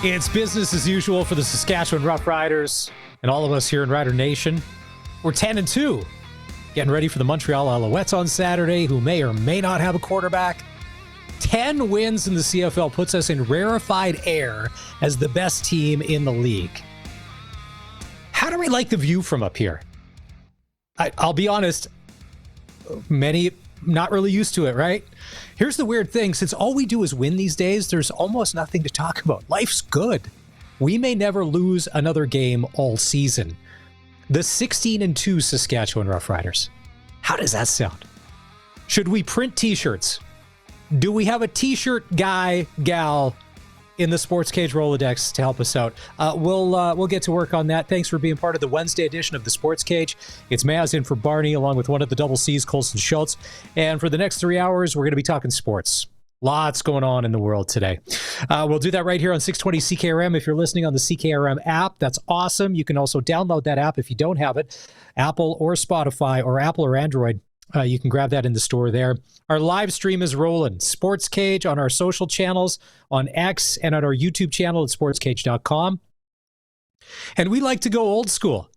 It's business as usual for the Saskatchewan Roughriders and all of us here in Rider Nation. We're 10-2, getting ready for the Montreal Alouettes on Saturday, who may or may not have a quarterback. 10 wins in the CFL puts us in rarefied air as the best team in the league. How do we like the view from up here? I'll be honest, many not really used to it, right? Here's the weird thing. Since all we do is win these days, there's almost nothing to talk about. Life's good. We may never lose another game all season. The 16-2 Saskatchewan Roughriders. How does that sound? Should we print t-shirts? Do we have a t-shirt guy, gal in the SportsCage Rolodex to help us out? We'll get to work on that. Thanks for being part of the Wednesday edition of the SportsCage. It's Maz in for Barney, along with one of the double C's, Colson Schultz. And for the next 3 hours, we're going to be talking sports. Lots going on in the world today. We'll do that right here on 620 CKRM. If you're listening on the CKRM app, that's awesome. You can also download that app if you don't have it. Apple or Spotify, or Apple or Android. You can grab that in the store there. Our live stream is rolling. SportsCage on our social channels, on X, and on our YouTube channel at sportscage.com. And we like to go old school.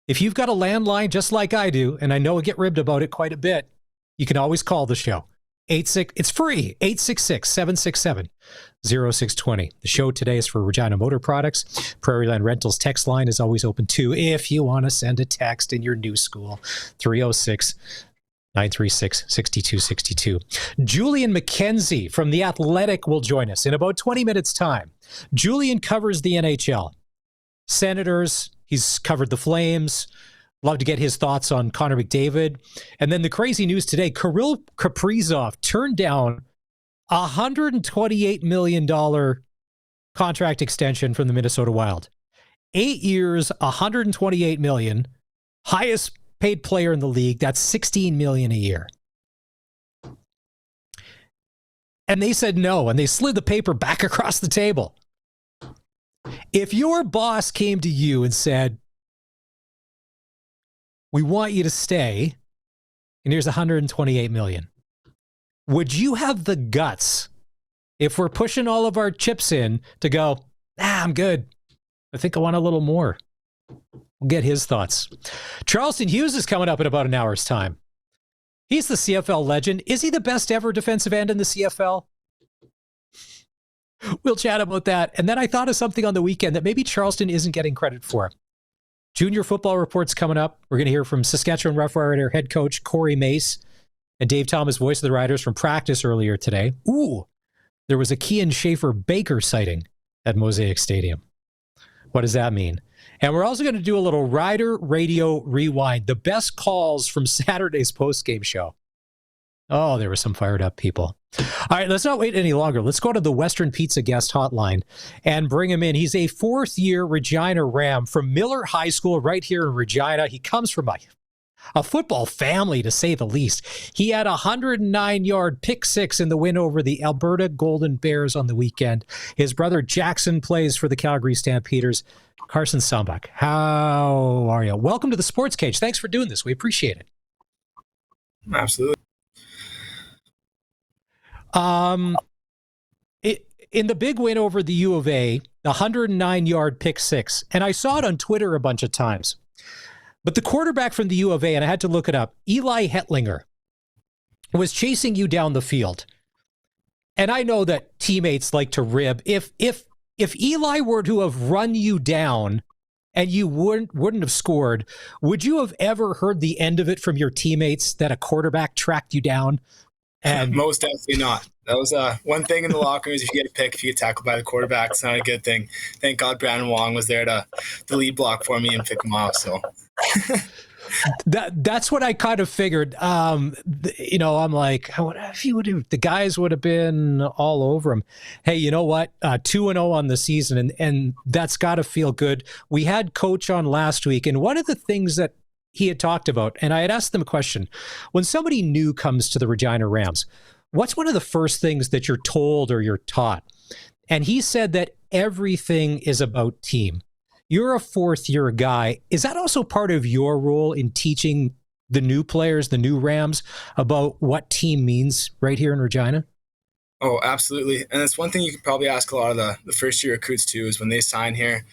If you've got a landline just like I do, and I know I get ribbed about it quite a bit, you can always call the show. It's free, 866-767-0620. The show today is for Regina Motor Products. Prairie Land Rentals text line is always open too if you want to send a text in your new school. 306-936-6262. Julian McKenzie from The Athletic will join us in about 20 minutes' time. Julian covers the NHL. Senators, he's covered the Flames. Love to get his thoughts on Connor McDavid. And then the crazy news today, Kirill Kaprizov turned down a $128 million contract extension from the Minnesota Wild. 8 years, $128 million, highest paid player in the league. That's $16 million a year. And they said no, and they slid the paper back across the table. If your boss came to you and said, we want you to stay, and here's $128 million, would you have the guts, if we're pushing all of our chips in, to go, I'm good. I think I want a little more? We'll get his thoughts. Charleston Hughes is coming up in about an hour's time. He's the CFL legend. Is he the best ever defensive end in the CFL? We'll chat about that. And then I thought of something on the weekend that maybe Charleston isn't getting credit for. Junior football reports coming up. We're going to hear from Saskatchewan Roughrider head coach Corey Mace and Dave Thomas, voice of the Riders, from practice earlier today. Ooh, there was a Kian Schaefer-Baker sighting at Mosaic Stadium. What does that mean? And we're also going to do a little Rider Radio Rewind, the best calls from Saturday's postgame show. Oh, there were some fired up people. All right, let's not wait any longer. Let's go to the Western Pizza guest hotline and bring him in. He's a fourth-year Regina Ram from Miller High School right here in Regina. He comes from a football family, to say the least. He had a 109-yard pick six in the win over the Alberta Golden Bears on the weekend. His brother Jackson plays for the Calgary Stampeders. Carson Sombach, how are you? Welcome to the SportsCage. Thanks for doing this. We appreciate it. Absolutely. In the big win over the U of A, the 109-yard pick six, and I saw it on Twitter a bunch of times, but the quarterback from the U of A, and I had to look it up, Eli Hetlinger, was chasing you down the field. And I know that teammates like to rib. If Eli were to have run you down and you wouldn't have scored, would you have ever heard the end of it from your teammates that a quarterback tracked you down? And most definitely not. That was one thing in the locker room is if you get a pick, if you get tackled by the quarterback, it's not a good thing. Thank God Brandon Wong was there to lead block for me and pick him off. So that's what I kind of figured. I'm like, the guys would have been all over him. Hey, you know what? 2-0 on the season, and that's got to feel good. We had Coach on last week, and one of the things that he had talked about, and I had asked them a question, when somebody new comes to the Regina Rams, what's one of the first things that you're told or you're taught? And he said that everything is about team. You're a fourth-year guy. Is that also part of your role in teaching the new players, the new Rams, about what team means right here in Regina? Oh, absolutely. And that's one thing you could probably ask a lot of the first year recruits too, is when they sign here,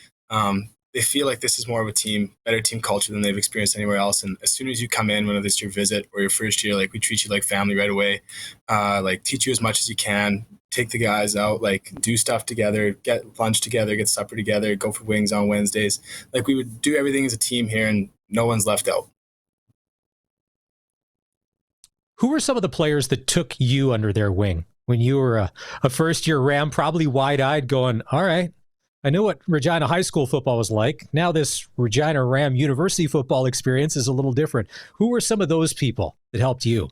they feel like this is more of a better team culture than they've experienced anywhere else. And as soon as you come in, whether it's your visit or your first year, like we treat you like family right away, like teach you as much as you can, take the guys out, like do stuff together, get lunch together, get supper together, go for wings on Wednesdays. Like we would do everything as a team here and no one's left out. Who were some of the players that took you under their wing when you were a first-year Ram, probably wide-eyed going, all right, I know what Regina High School football was like. Now this Regina Ram University football experience is a little different. Who were some of those people that helped you?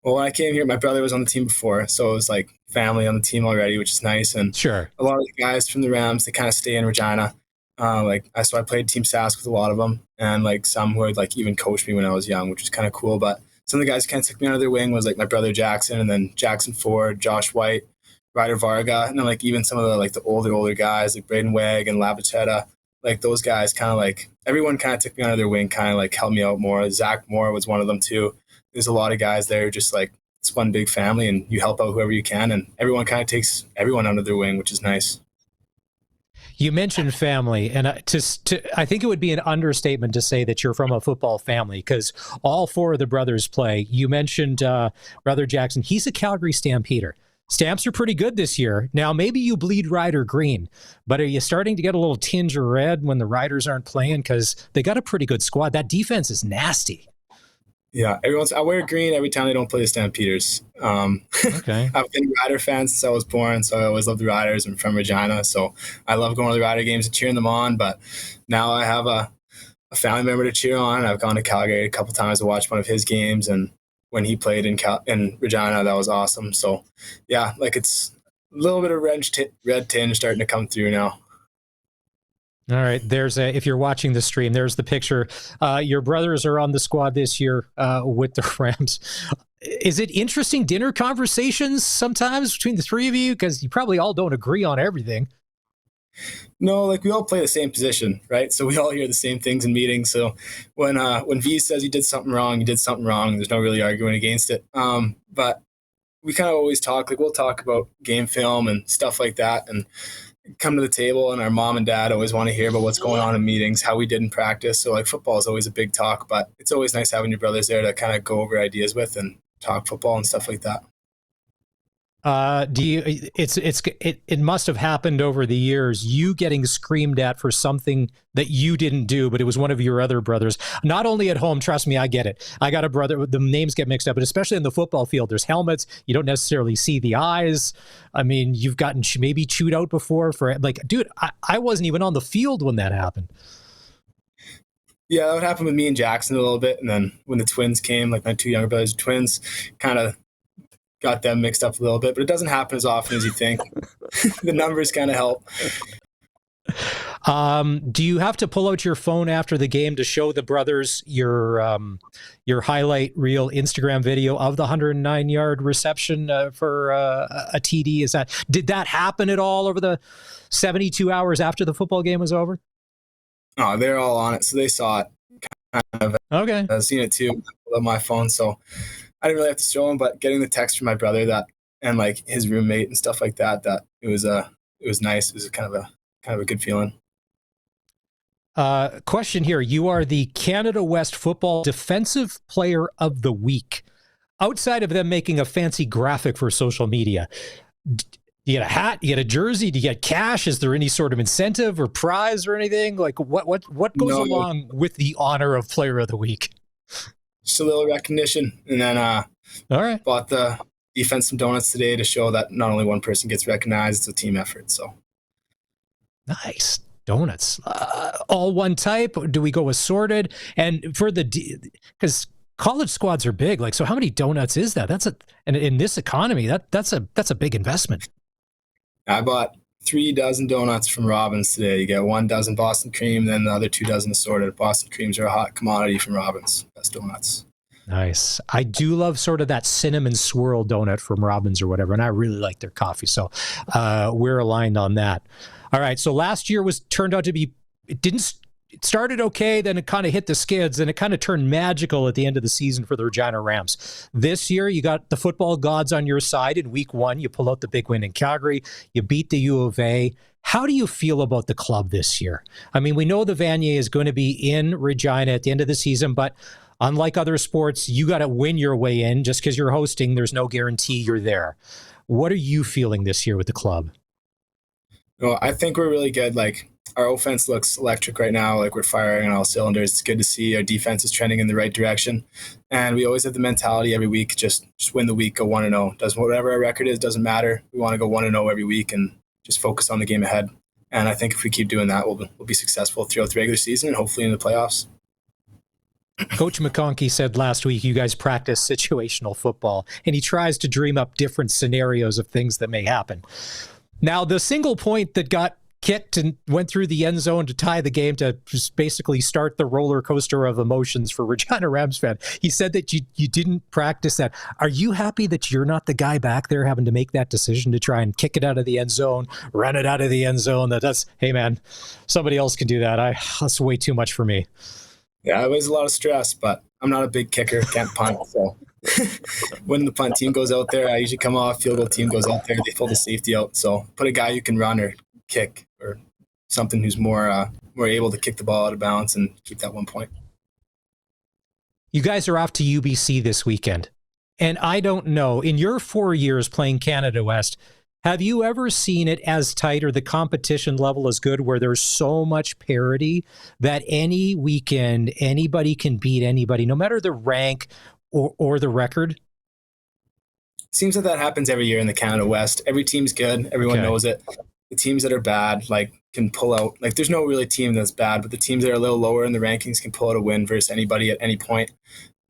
Well, when I came here, my brother was on the team before, so it was like family on the team already, which is nice. And sure, a lot of the guys from the Rams, they kind of stay in Regina. So I played Team Sask with a lot of them, and like some who had like even coached me when I was young, which was kind of cool. But some of the guys who kind of took me under their wing was like my brother Jackson, and then Jackson Ford, Josh White, Ryder Varga, and then like even some of the older guys like Braden Wegg and Labachetta. Like those guys kind of like everyone kind of took me under their wing, kind of like helped me out more. Zach Moore was one of them too. There's a lot of guys there, just like it's one big family, and you help out whoever you can, and everyone kind of takes everyone under their wing, which is nice. You mentioned family, and I think it would be an understatement to say that you're from a football family because all four of the brothers play. You mentioned Brother Jackson. He's a Calgary Stampeder. Stamps are pretty good this year. Now, maybe you bleed Rider green, but are you starting to get a little tinge of red when the Riders aren't playing? Because they got a pretty good squad. That defense is nasty. Yeah, I wear green every time they don't play the Stampeders. Okay. I've been a Rider fan since I was born, so I always love the Riders. I'm from Regina, so I love going to the Rider games and cheering them on. But now I have a family member to cheer on. I've gone to Calgary a couple times to watch one of his games, and when he played in Regina, that was awesome. So, yeah, like it's a little bit of red tinge starting to come through now. All right. If you're watching the stream, there's the picture. Your brothers are on the squad this year with the Rams. Is it interesting dinner conversations sometimes between the three of you? Because you probably all don't agree on everything. No, like we all play the same position, right? So we all hear the same things in meetings. So when V says you did something wrong, you did something wrong. There's no really arguing against it. But we kind of always talk, like we'll talk about game film and stuff like that, and come to the table, and our mom and dad always want to hear about what's going on in meetings, how we did in practice. So like football is always a big talk, but it's always nice having your brothers there to kind of go over ideas with and talk football and stuff like that. It must have happened over the years, you getting screamed at for something that you didn't do, but it was one of your other brothers. Not only at home, trust me, I get it. I got a brother, the names get mixed up, but especially in the football field, there's helmets. You don't necessarily see the eyes. I mean, you've gotten maybe chewed out before for like, dude, I wasn't even on the field when that happened. Yeah, that would happen with me and Jackson a little bit. And then when the twins came, like my two younger brothers, twins, kind of got them mixed up a little bit, but it doesn't happen as often as you think. The numbers kind of help. Do you have to pull out your phone after the game to show the brothers your highlight reel Instagram video of the 109-yard reception for a TD? Did that happen at all over the 72 hours after the football game was over? Oh, they're all on it, so they saw it. Kind of. Okay. I've seen it too on my phone, so I didn't really have to show him, but getting the text from my brother and like his roommate and stuff like that it was nice. It was kind of a good feeling. Question here. You are the Canada West Football Defensive Player of the Week. Outside of them making a fancy graphic for social media, do you get a hat? Do you get a jersey? Do you get cash? Is there any sort of incentive or prize or anything? Like what goes along with the honor of Player of the Week? Just a little recognition, and then all right, bought the defense some donuts today to show that not only one person gets recognized, it's a team effort. So nice donuts, all one type. Do we go assorted? And for because college squads are big, like, so how many donuts is that? And in this economy, that's a big investment. I bought 3 dozen donuts from Robbins today. You get 1 dozen Boston cream, then the other 2 dozen assorted. Boston creams are a hot commodity from Robbins. Best donuts. Nice. I do love sort of that cinnamon swirl donut from Robbins or whatever, and I really like their coffee. So we're aligned on that. All right. So last year turned out to be, it didn't it started okay, then it kind of hit the skids, and it kind of turned magical at the end of the season for the Regina Rams. This year, you got the football gods on your side. In week 1, you pull out the big win in Calgary. You beat the U of A. How do you feel about the club this year? I mean, we know the Vanier is going to be in Regina at the end of the season, but unlike other sports, you got to win your way in. Just because you're hosting, there's no guarantee you're there. What are you feeling this year with the club? Well, I think we're really good. Like, our offense looks electric right now. Like, we're firing on all cylinders. It's good to see our defense is trending in the right direction. And we always have the mentality every week, just win the week, go 1-0. Doesn't whatever our record is, doesn't matter. We want to go 1-0 every week and just focus on the game ahead. And I think if we keep doing that, we'll be successful throughout the regular season and hopefully in the playoffs. Coach McConkey said last week you guys practice situational football, and he tries to dream up different scenarios of things that may happen. Now, the single point that got kicked and went through the end zone to tie the game, to just basically start the roller coaster of emotions for Regina Rams fan, he said that you didn't practice that. Are you happy that you're not the guy back there having to make that decision to try and kick it out of the end zone, run it out of the end zone? That's hey, man, somebody else can do that. That's way too much for me. Yeah, it was a lot of stress, but I'm not a big kicker, can't punt. So when the punt team goes out there, I usually come off, field goal team goes out there, they pull the safety out. So put a guy who can run or kick or something who's more able to kick the ball out of bounds and keep that 1 point. You guys are off to UBC this weekend. And I don't know, in your 4 years playing Canada West, have you ever seen it as tight or the competition level as good where there's so much parity that any weekend anybody can beat anybody, no matter the rank or the record? Seems like that happens every year in the Canada West. Every team's good. Everyone knows it. The teams that are bad, like, can pull out. Like, there's no really team that's bad, but the teams that are a little lower in the rankings can pull out a win versus anybody at any point.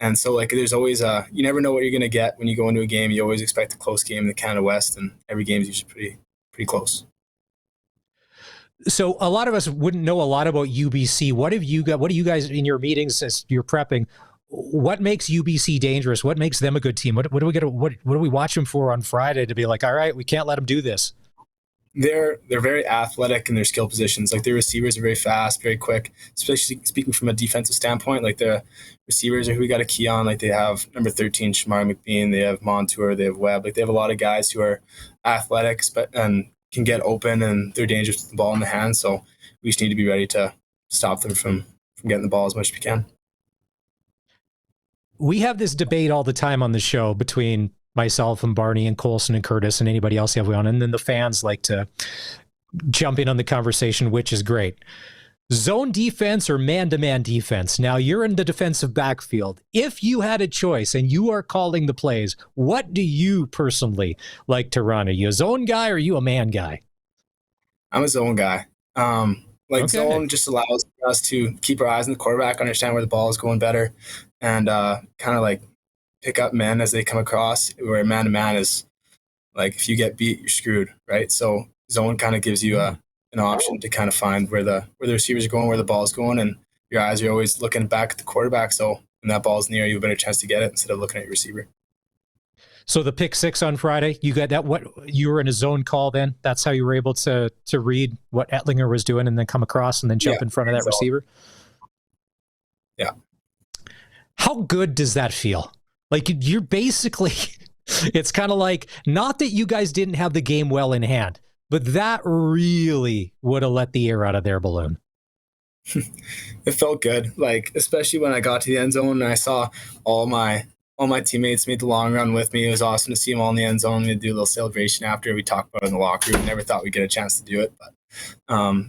And so, like, there's always you never know what you're going to get when you go into a game. You always expect a close game in the Canada West, and every game is usually pretty close. So a lot of us wouldn't know a lot about UBC. What do you guys in your meetings as you're prepping? What makes UBC dangerous? What makes them a good team? What do we get? What do we watch them for on Friday to be like, all right, we can't let them do this? They're very athletic in their skill positions. Like, their receivers are very fast, very quick, especially speaking from a defensive standpoint. Like, the receivers are who we got a key on. Like, they have number 13, Shamar McBean. They have Montour. They have Webb. Like, they have a lot of guys who are athletic and can get open, and they're dangerous with the ball in the hands. So we just need to be ready to stop them from getting the ball as much as we can. We have this debate all the time on the show between myself and Barney and Colson and Curtis and anybody else you have on. And then the fans like to jump in on the conversation, which is great. Zone defense or man-to-man defense? Now, you're in the defensive backfield. If you had a choice and you are calling the plays, what do you personally like to run? Are you a zone guy or are you a man guy? I'm a zone guy. Zone just allows us to keep our eyes on the quarterback, understand where the ball is going better, and kind of like pick up men as they come across, where man-to-man is like, if you get beat, you're screwed, right? So zone kind of gives you an option to kind of find where the receivers are going, where the ball is going, and your eyes are always looking back at the quarterback. So when that ball is near, you have a better chance to get it instead of looking at your receiver. So the pick six on Friday, you got that? What, you were in a zone call then? That's how you were able to read what Ettlinger was doing and then come across and then jump in front of that receiver? Yeah. How good does that feel? Like, you're basically, it's kind of like, not that you guys didn't have the game well in hand, but that really would have let the air out of their balloon. It felt good, like, especially when I got to the end zone and I saw all my teammates made the long run with me. It was awesome to see them all in the end zone. We do a little celebration after. We talked about it in the locker room. Never thought we'd get a chance to do it, but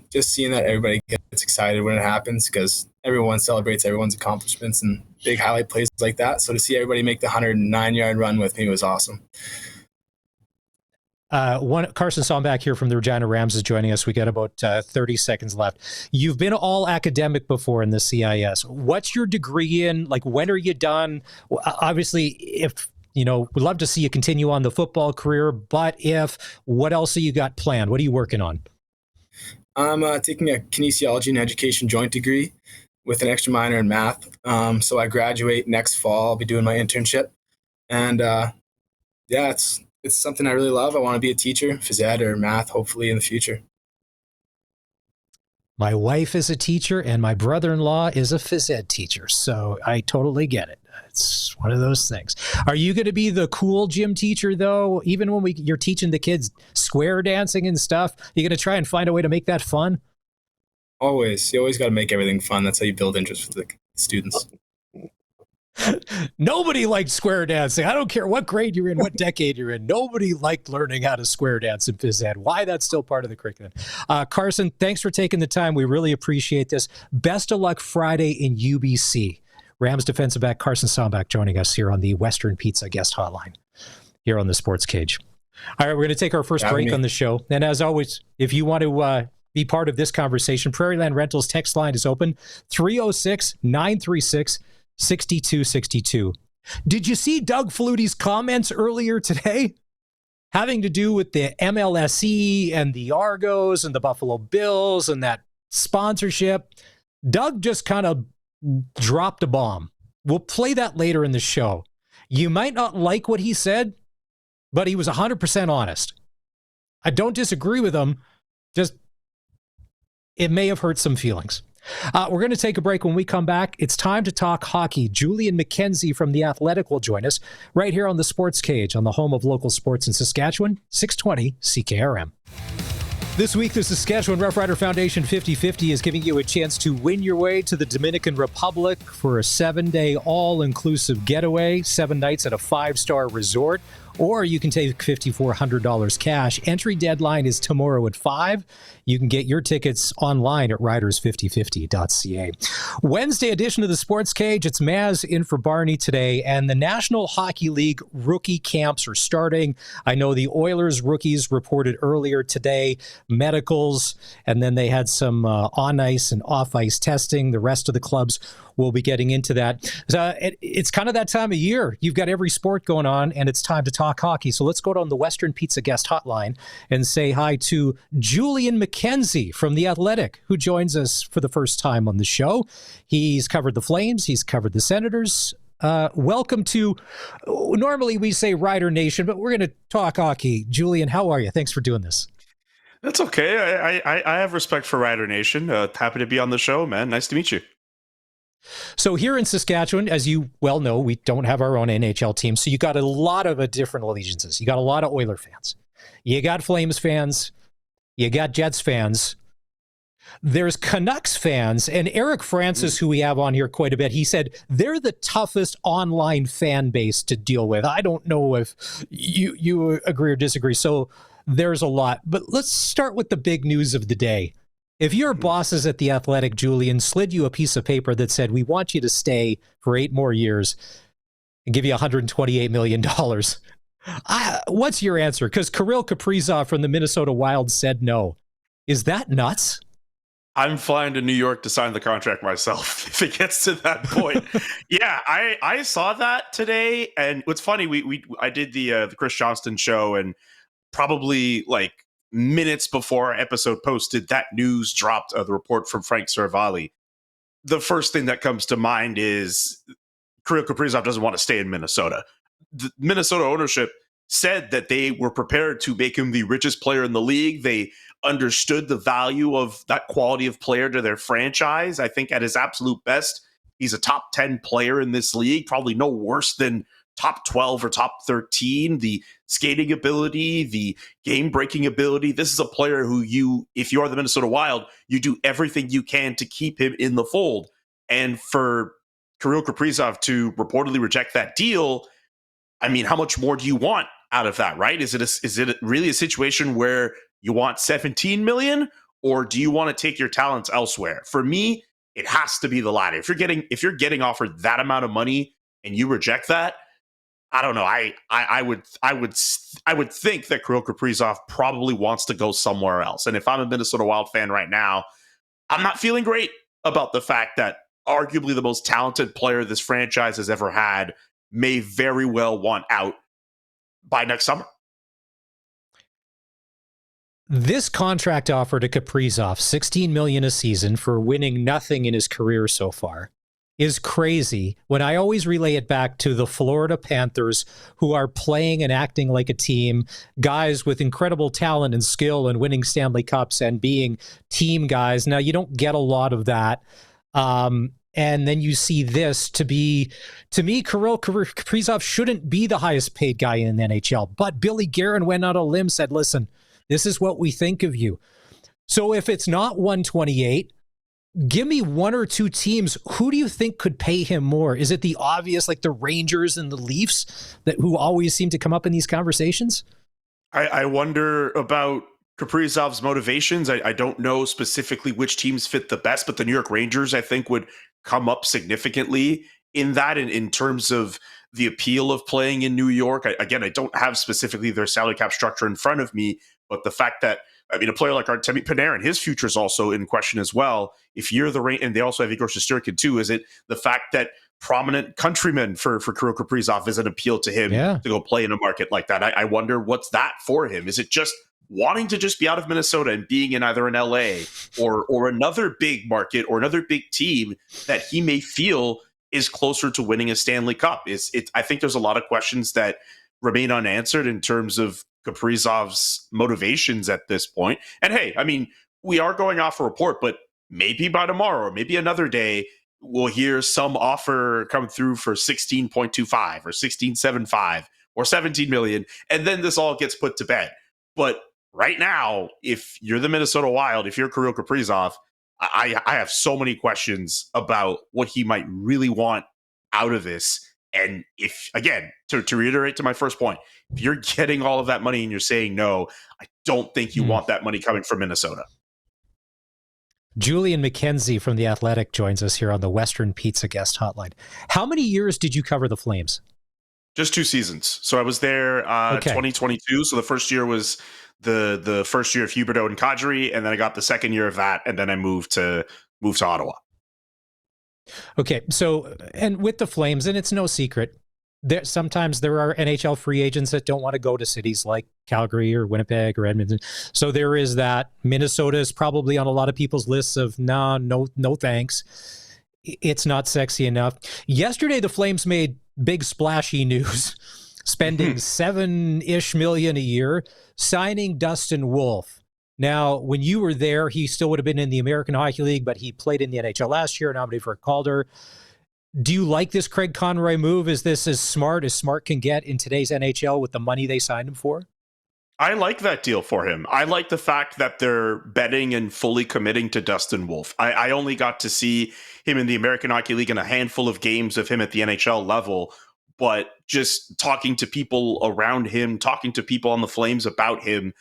just seeing that everybody gets excited when it happens, because everyone celebrates everyone's accomplishments and big highlight plays like that. So to see everybody make the 109-yard run with me was awesome. Carson Sombach here from the Regina Rams is joining us. We got about 30 seconds left. You've been all academic before in the CIS. What's your degree in? Like, when are you done? Obviously, if we'd love to see you continue on the football career, but what else have you got planned? What are you working on? I'm taking a kinesiology and education joint degree with an extra minor in math. So I graduate next fall. I'll be doing my internship, and it's something I really love. I want to be a teacher, phys ed or math, hopefully in the future. My wife is a teacher, and my brother-in-law is a phys ed teacher, so I totally get it. It's one of those things. Are you going to be the cool gym teacher, though? Even when you're teaching the kids square dancing and stuff, you're going to try and find a way to make that fun? Always. You always got to make everything fun. That's how you build interest with the students. Nobody liked square dancing. I don't care what grade you're in, what decade you're in. Nobody liked learning how to square dance in phys ed. Why that's still part of the curriculum. Carson, thanks for taking the time. We really appreciate this. Best of luck Friday in UBC. Rams defensive back Carson Sombach joining us here on the Western Pizza guest hotline here on the Sports Cage. All right, we're going to take our first break on the show. And as always, if you want to be part of this conversation, Prairieland Rentals text line is open, 306-936-6262. Did you see Doug Flutie's comments earlier today having to do with the MLSE and the Argos and the Buffalo Bills and that sponsorship? Doug just kind of dropped a bomb. We'll play that later in the show. You might not like what he said, but he was 100% honest. I don't disagree with him. Just, it may have hurt some feelings. We're going to take a break. When we come back, it's time to talk hockey. Julian McKenzie from The Athletic will join us right here on the Sports Cage on the home of local sports in Saskatchewan, 620 CKRM. This week, the Saskatchewan Roughrider Foundation 50/50 is giving you a chance to win your way to the Dominican Republic for a 7-day all-inclusive getaway, 7 nights at a 5-star resort, or you can take $5,400 cash. Entry deadline is tomorrow at 5. You can get your tickets online at riders5050.ca. Wednesday edition of the Sports Cage. It's Maz in for Barney today, and the National Hockey League rookie camps are starting. I know the Oilers rookies reported earlier today, medicals, and then they had some on-ice and off-ice testing. The rest of the clubs will be getting into that. It's kind of that time of year. You've got every sport going on, and it's time to talk hockey. So let's go on the Western Pizza guest hotline and say hi to Julian McKenzie from The Athletic, who joins us for the first time on the show. He's covered the Flames. He's covered the Senators. Welcome to, normally we say Rider Nation, but we're going to talk hockey. Julian, how are you? Thanks for doing this. That's okay. I have respect for Rider Nation. Happy to be on the show, man. Nice to meet you. So here in Saskatchewan, as you well know, we don't have our own NHL team. So you got a lot of different allegiances. You got a lot of Oiler fans. You got Flames fans. You got Jets fans. There's Canucks fans. And Eric Francis, who we have on here quite a bit, he said they're the toughest online fan base to deal with. I don't know if you agree or disagree. So there's a lot. But let's start with the big news of the day. If your bosses at The Athletic, Julian, slid you a piece of paper that said, we want you to stay for 8 more years and give you $128 million, what's your answer? Because Kirill Kaprizov from the Minnesota Wild said no. Is that nuts? I'm flying to New York to sign the contract myself if it gets to that point. Yeah, I saw that today. And what's funny, I did the Chris Johnston show, and probably like minutes before our episode posted, that news dropped, the report from Frank Seravalli. The first thing that comes to mind is Kirill Kaprizov doesn't want to stay in Minnesota. The Minnesota ownership said that they were prepared to make him the richest player in the league. They understood the value of that quality of player to their franchise. I think at his absolute best, he's a top 10 player in this league, probably no worse than top 12 or top 13, the skating ability, the game-breaking ability. This is a player who if you are the Minnesota Wild, you do everything you can to keep him in the fold. And for Kirill Kaprizov to reportedly reject that deal, I mean, how much more do you want out of that, right? Is it really a situation where you want 17 million, or do you want to take your talents elsewhere? For me, it has to be the latter. If you're getting offered that amount of money and you reject that, I don't know. I would think that Kirill Kaprizov probably wants to go somewhere else. And if I'm a Minnesota Wild fan right now, I'm not feeling great about the fact that arguably the most talented player this franchise has ever had may very well want out by next summer. This contract offer to Kaprizov, $16 million a season for winning nothing in his career so far. is crazy when I always relay it back to the Florida Panthers, who are playing and acting like a team, guys with incredible talent and skill and winning Stanley Cups and being team guys. Now, you don't get a lot of that. And then you see this to me, Kirill Kaprizov shouldn't be the highest paid guy in the NHL. But Billy Guerin went out on a limb, said, listen, this is what we think of you. So if it's not 128, give me one or two teams. Who do you think could pay him more? Is it the obvious, like the Rangers and the Leafs, who always seem to come up in these conversations? I wonder about Kaprizov's motivations. I don't know specifically which teams fit the best, but the New York Rangers, I think, would come up significantly in that, in terms of the appeal of playing in New York. I don't have specifically their salary cap structure in front of me, but the fact that, a player like Artemi Panarin, his future is also in question as well. If you're the and they also have Igor Shesterkin too. Is it the fact that prominent countrymen for Kirill Kaprizov is an appeal to him to go play in a market like that? I wonder what's that for him. Is it just wanting to just be out of Minnesota and being in either an LA or another big market or another big team that he may feel is closer to winning a Stanley Cup? I think there's a lot of questions that remain unanswered in terms of Kaprizov's motivations at this point. And hey, we are going off a report, but maybe by tomorrow or maybe another day, we'll hear some offer come through for 16.25 or 16.75 or 17 million. And then this all gets put to bed. But right now, if you're the Minnesota Wild, if you're Kirill Kaprizov, I have so many questions about what he might really want out of this. And if, again, to reiterate to my first point, if you're getting all of that money and you're saying no, I don't think you want that money coming from Minnesota. Julian McKenzie from The Athletic joins us here on the Western Pizza Guest Hotline. How many years did you cover the Flames? Just 2 seasons. So I was there 2022. So the first year was the first year of Huberdeau and Kadri, and then I got the second year of that, and then I moved to Ottawa. Okay, so, and with the Flames, and it's no secret, sometimes there are NHL free agents that don't want to go to cities like Calgary or Winnipeg or Edmonton. So there is that. Minnesota is probably on a lot of people's lists of no thanks. It's not sexy enough. Yesterday, the Flames made big splashy news, spending $7-ish million a year, signing Dustin Wolf. Now, when you were there, he still would have been in the American Hockey League, but he played in the NHL last year, nominated for a Calder. Do you like this Craig Conroy move? Is this as smart can get in today's NHL with the money they signed him for? I like that deal for him. I like the fact that they're betting and fully committing to Dustin Wolf. I only got to see him in the American Hockey League and a handful of games of him at the NHL level, but just talking to people around him, talking to people on the Flames about him,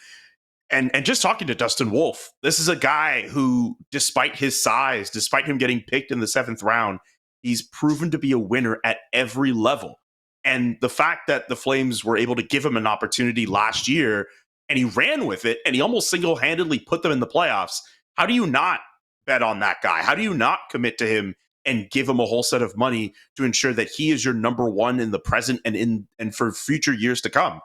and just talking to Dustin Wolf. This is a guy who, despite his size, despite him getting picked in the 7th round, he's proven to be a winner at every level. And the fact that the Flames were able to give him an opportunity last year and he ran with it and he almost single-handedly put them in the playoffs, how do you not bet on that guy? How do you not commit to him and give him a whole set of money to ensure that he is your number one in the present and for future years to come?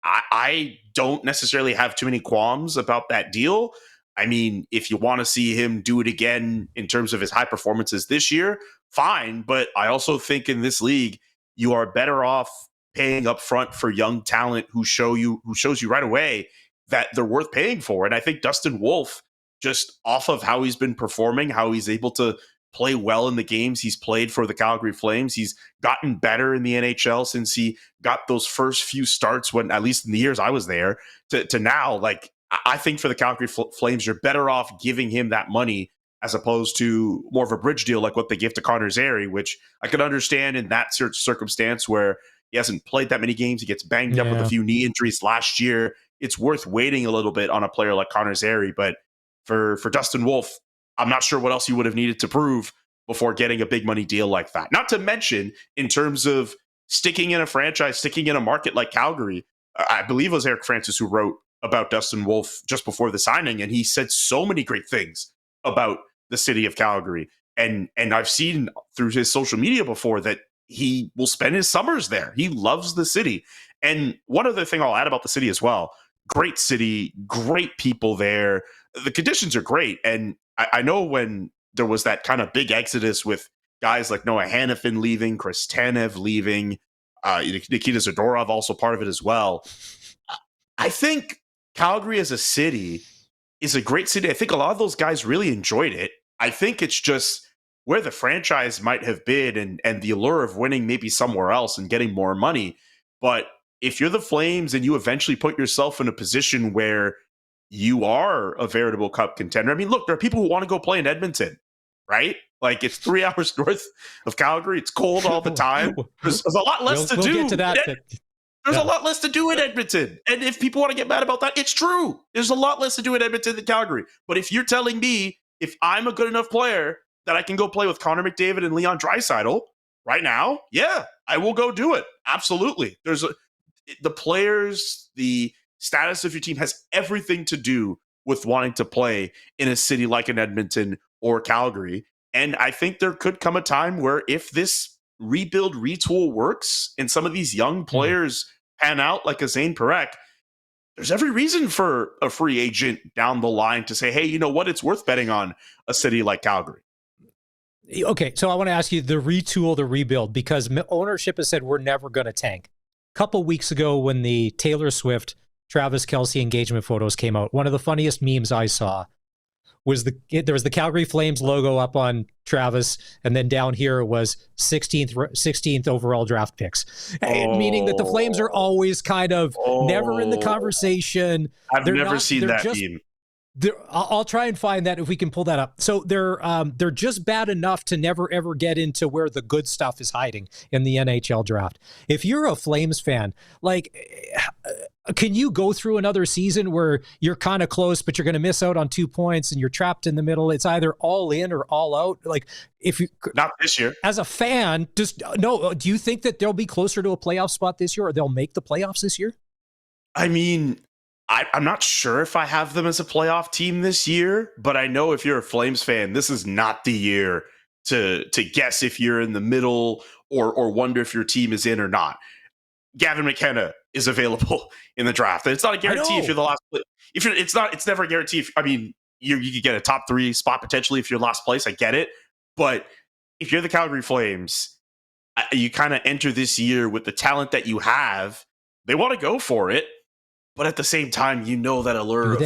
I don't necessarily have too many qualms about that deal. If you want to see him do it again in terms of his high performances this year, fine. But I also think in this league, you are better off paying up front for young talent who shows you right away that they're worth paying for. And I think Dustin Wolf, just off of how he's been performing, how he's able to play well in the games he's played for the Calgary Flames, he's gotten better in the NHL since he got those first few starts, when, at least in the years I was there, to now. Like, I think for the Calgary Flames, you're better off giving him that money as opposed to more of a bridge deal like what they give to Connor Zary, which I could understand in that circumstance where he hasn't played that many games. He gets banged up with a few knee injuries last year. It's worth waiting a little bit on a player like Connor Zary. But for Dustin Wolf, I'm not sure what else he would have needed to prove before getting a big money deal like that. Not to mention, in terms of sticking in a franchise, sticking in a market like Calgary, I believe it was Eric Francis who wrote about Dustin Wolf just before the signing, and he said so many great things about the city of Calgary. And I've seen through his social media before that he will spend his summers there. He loves the city. And one other thing I'll add about the city as well: great city, great people there. The conditions are great. And I know when there was that kind of big exodus with guys like Noah Hannafin leaving, Chris Tanev leaving, Nikita Zadorov also part of it as well. I think Calgary as a city is a great city. I think a lot of those guys really enjoyed it. I think it's just where the franchise might have been and the allure of winning maybe somewhere else and getting more money. But if you're the Flames and you eventually put yourself in a position where you are a veritable cup contender. I mean, look, there are people who want to go play in Edmonton, right? Like it's 3 hours north of Calgary. It's cold all the time. There's a lot less to do. We'll get to that. There's a lot less to do in Edmonton. And if people want to get mad about that, it's true. There's a lot less to do in Edmonton than Calgary. But if you're telling me, if I'm a good enough player that I can go play with Connor McDavid and Leon Draisaitl right now, yeah, I will go do it. Absolutely. The players, the status of your team has everything to do with wanting to play in a city like in Edmonton or Calgary. And I think there could come a time where if this rebuild, retool works and some of these young players pan out like a Zane Parekh, there's every reason for a free agent down the line to say, hey, you know what? It's worth betting on a city like Calgary. Okay, so I want to ask you the retool, the rebuild, because ownership has said we're never going to tank. A couple weeks ago when the Taylor Swift, Travis Kelce engagement photos came out, one of the funniest memes I saw was there was the Calgary Flames logo up on Travis, and then down here it was 16th overall draft picks, meaning that the Flames are always kind of never in the conversation. I've never seen that meme. I'll try and find that if we can pull that up. So they're just bad enough to never ever get into where the good stuff is hiding in the NHL draft. If you're a Flames fan, like, can you go through another season where you're kind of close, but you're going to miss out on 2 points and you're trapped in the middle? It's either all in or all out. Like, if you not this year as a fan, do you think that they'll be closer to a playoff spot this year, or they'll make the playoffs this year? I mean, I'm not sure if I have them as a playoff team this year, but I know if you're a Flames fan, this is not the year to guess if you're in the middle or wonder if your team is in or not. Gavin McKenna is available in the draft. And it's not a guarantee if you're the last. It's never a guarantee. I mean, you could get a top 3 spot potentially if you're last place. I get it, but if you're the Calgary Flames, you kind of enter this year with the talent that you have. They want to go for it. But at the same time, you know that allure of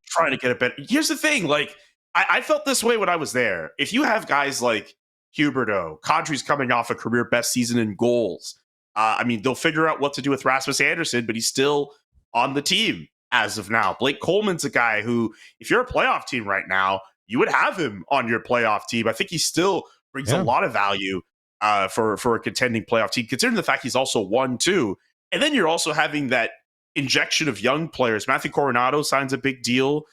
trying to get a better. Here's the thing. Like, I felt this way when I was there. If you have guys like Huberdeau, Kadri's coming off a career best season in goals. I mean, they'll figure out what to do with Rasmus Andersson, but he's still on the team as of now. Blake Coleman's a guy who, if you're a playoff team right now, you would have him on your playoff team. I think he still brings a lot of value for a contending playoff team, considering the fact he's also 1-2. And then you're also having that injection of young players. Matthew Coronado signs a big deal.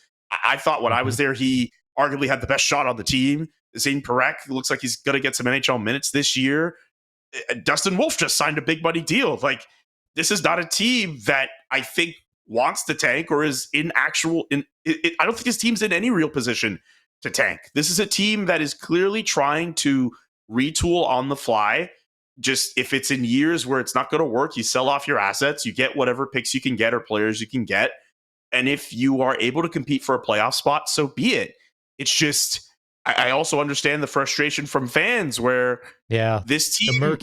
I thought when I was there, he arguably had the best shot on the team. Zane Parekh looks like he's going to get some NHL minutes this year. Dustin Wolf just signed a big money deal. Like, this is not a team that I think wants to tank or is in actual. I don't think his team's in any real position to tank. This is a team that is clearly trying to retool on the fly. Just if it's in years where it's not going to work, you sell off your assets, you get whatever picks you can get or players you can get. And if you are able to compete for a playoff spot, so be it. It's just, I also understand the frustration from fans where this team might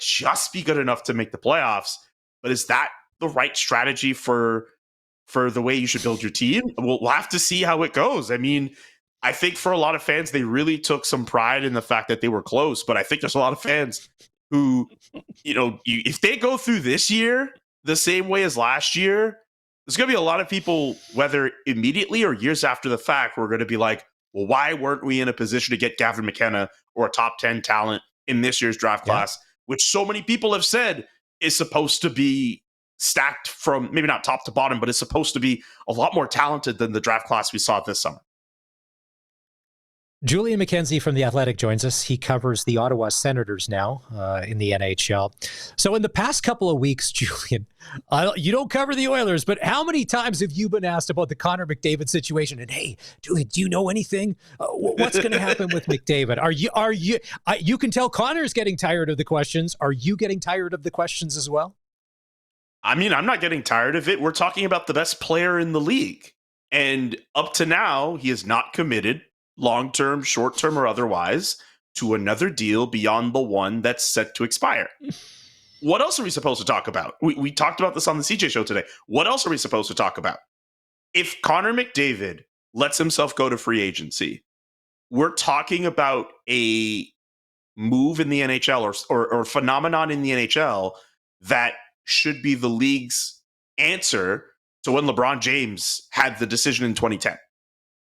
just be good enough to make the playoffs. But is that the right strategy for the way you should build your team? We'll have to see how it goes. I mean, I think for a lot of fans, they really took some pride in the fact that they were close. But I think there's a lot of fans who, if they go through this year the same way as last year, there's going to be a lot of people, whether immediately or years after the fact, who are going to be like, well, why weren't we in a position to get Gavin McKenna or a top 10 talent in this year's draft class, which so many people have said is supposed to be stacked from maybe not top to bottom, but it's supposed to be a lot more talented than the draft class we saw this summer. Julian McKenzie from The Athletic joins us. He covers the Ottawa Senators now in the NHL. So in the past couple of weeks, Julian, you don't cover the Oilers, but how many times have you been asked about the Connor McDavid situation? And hey, Julian, do you know anything? What's going to happen with McDavid? You can tell Connor's getting tired of the questions. Are you getting tired of the questions as well? I mean, I'm not getting tired of it. We're talking about the best player in the league. And up to now, he is not committed long-term, short-term, or otherwise, to another deal beyond the one that's set to expire. What else are we supposed to talk about? We talked about this on the CJ show today. What else are we supposed to talk about? If Connor McDavid lets himself go to free agency, we're talking about a move in the NHL or phenomenon in the NHL that should be the league's answer to when LeBron James had the decision in 2010.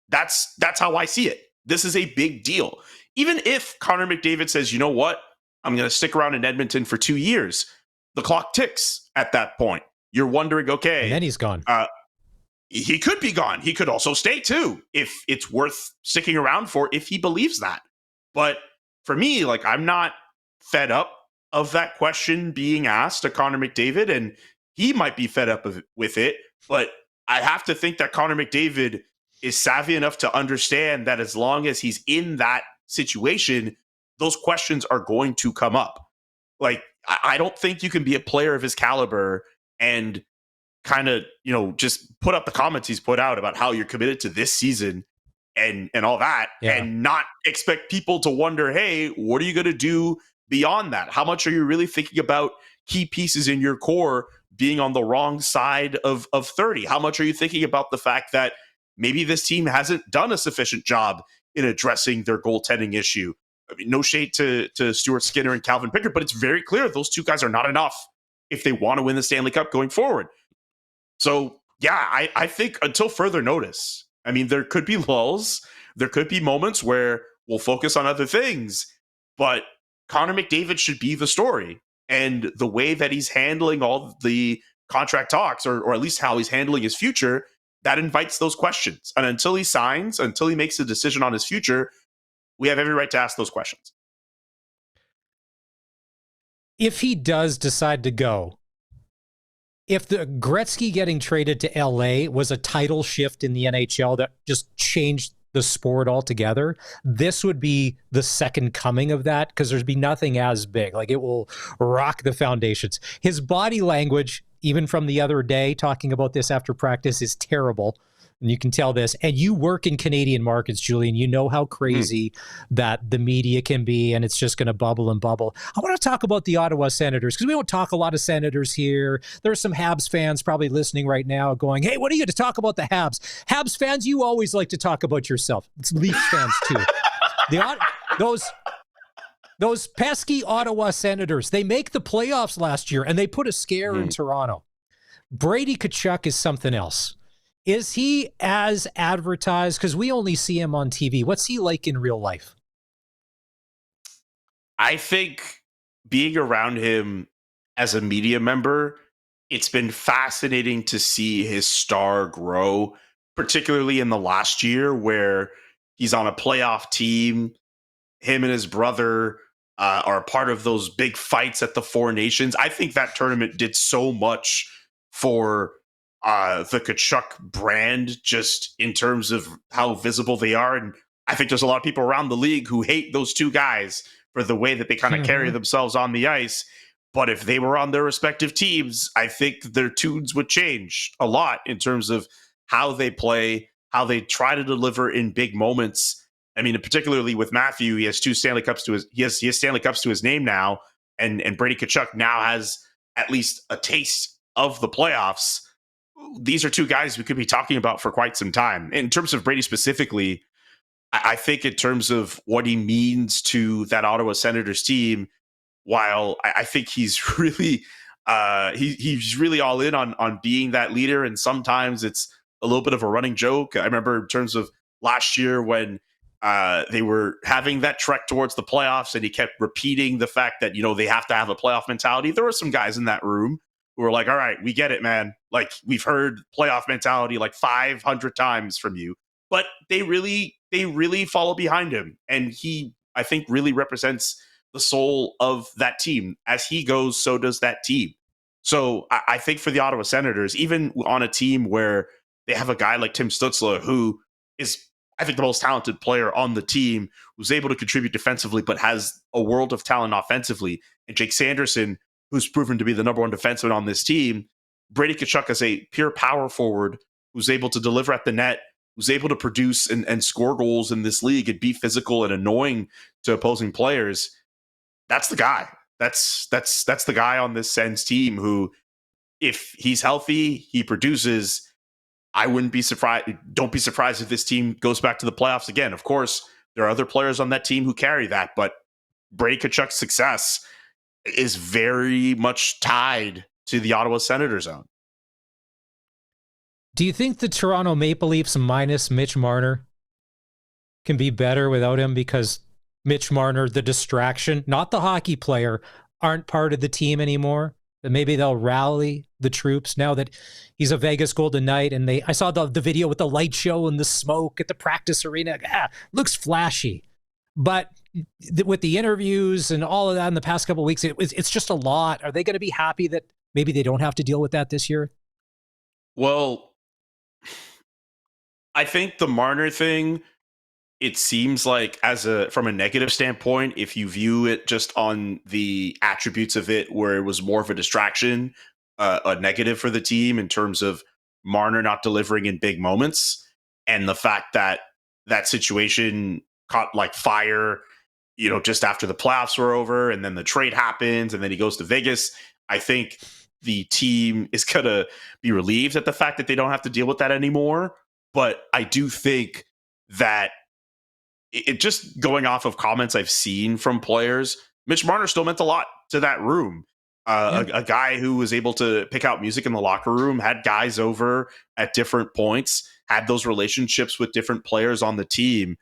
That's how I see it. This is a big deal. Even if Connor McDavid says, you know what, I'm going to stick around in Edmonton for 2 years, the clock ticks at that point. You're wondering, okay. And then he's gone. He could be gone. He could also stay too, if it's worth sticking around for, if he believes that. But for me, like, I'm not fed up of that question being asked to Connor McDavid, and he might be fed up with it. But I have to think that Connor McDavid is savvy enough to understand that as long as he's in that situation, those questions are going to come up. Like, I don't think you can be a player of his caliber and kind of, just put up the comments he's put out about how you're committed to this season and all that, and not expect people to wonder, hey, what are you going to do beyond that? How much are you really thinking about key pieces in your core being on the wrong side of 30? How much are you thinking about the fact that maybe this team hasn't done a sufficient job in addressing their goaltending issue? I mean, no shade to Stuart Skinner and Calvin Pickard, but it's very clear those two guys are not enough if they want to win the Stanley Cup going forward. So, yeah, I think until further notice, I mean, there could be lulls. There could be moments where we'll focus on other things, but Connor McDavid should be the story. And the way that he's handling all the contract talks, or at least how he's handling his future, that invites those questions. And until he signs, until he makes a decision on his future, we have every right to ask those questions. If he does decide to go, if the Gretzky getting traded to LA was a title shift in the NHL that just changed the sport altogether, this would be the second coming of that, because there's be nothing as big. Like, it will rock the foundations. His body language, even from the other day, talking about this after practice, is terrible. And you can tell this. And you work in Canadian markets, Julian. You know how crazy that the media can be, and it's just going to bubble and bubble. I want to talk about the Ottawa Senators, because we don't talk a lot of Senators here. There's some Habs fans probably listening right now going, hey, what are you to talk about the Habs? Habs fans, you always like to talk about yourself. It's Leafs fans, too. Those pesky Ottawa Senators, they make the playoffs last year, and they put a scare in Toronto. Brady Tkachuk is something else. Is he as advertised? Because we only see him on TV. What's he like in real life? I think being around him as a media member, it's been fascinating to see his star grow, particularly in the last year where he's on a playoff team. Him and his brother are part of those big fights at the Four Nations. I think that tournament did so much for the Tkachuk brand, just in terms of how visible they are. And I think there's a lot of people around the league who hate those two guys for the way that they kind of carry themselves on the ice. But if they were on their respective teams, I think their tunes would change a lot in terms of how they play, how they try to deliver in big moments. I mean, particularly with Matthew, he has two Stanley Cups to his he has Stanley Cups to his name now, and Brady Tkachuk now has at least a taste of the playoffs. These are two guys we could be talking about for quite some time. In terms of Brady specifically, I think in terms of what he means to that Ottawa Senators team, while I think he's really he's really all in on being that leader, and sometimes it's a little bit of a running joke. I remember in terms of last year when they were having that trek towards the playoffs, and he kept repeating the fact that, they have to have a playoff mentality. There were some guys in that room who were like, all right, we get it, man. Like, we've heard playoff mentality like 500 times from you, but they really follow behind him. And he, I think, really represents the soul of that team. As he goes, so does that team. So I think for the Ottawa Senators, even on a team where they have a guy like Tim Stützle, who is, I think, the most talented player on the team, who's able to contribute defensively, but has a world of talent offensively, and Jake Sanderson, who's proven to be the number one defenseman on this team, Brady Tkachuk is a pure power forward who's able to deliver at the net, who's able to produce and score goals in this league and be physical and annoying to opposing players, that's the guy. That's the guy on this Sens team who, if he's healthy, he produces. I wouldn't be surprised. Don't be surprised if this team goes back to the playoffs again. Of course, there are other players on that team who carry that, but Brady Tkachuk's success is very much tied to the Ottawa Senators' own. Do you think the Toronto Maple Leafs minus Mitch Marner can be better without him because Mitch Marner, the distraction, not the hockey player, aren't part of the team anymore? That maybe they'll rally the troops now that he's a Vegas Golden Knight. And I saw the video with the light show and the smoke at the practice arena. Looks flashy. But with the interviews and all of that in the past couple of weeks, it's just a lot. Are they going to be happy that maybe they don't have to deal with that this year? Well, I think the Marner thing, it seems like from a negative standpoint, if you view it just on the attributes of it, where it was more of a distraction, a negative for the team in terms of Marner not delivering in big moments, and the fact that that situation caught like fire, just after the playoffs were over, and then the trade happens, and then he goes to Vegas. I think the team is going to be relieved at the fact that they don't have to deal with that anymore. But I do think that it just going off of comments I've seen from players, Mitch Marner still meant a lot to that room. A guy who was able to pick out music in the locker room, had guys over at different points, had those relationships with different players on the team.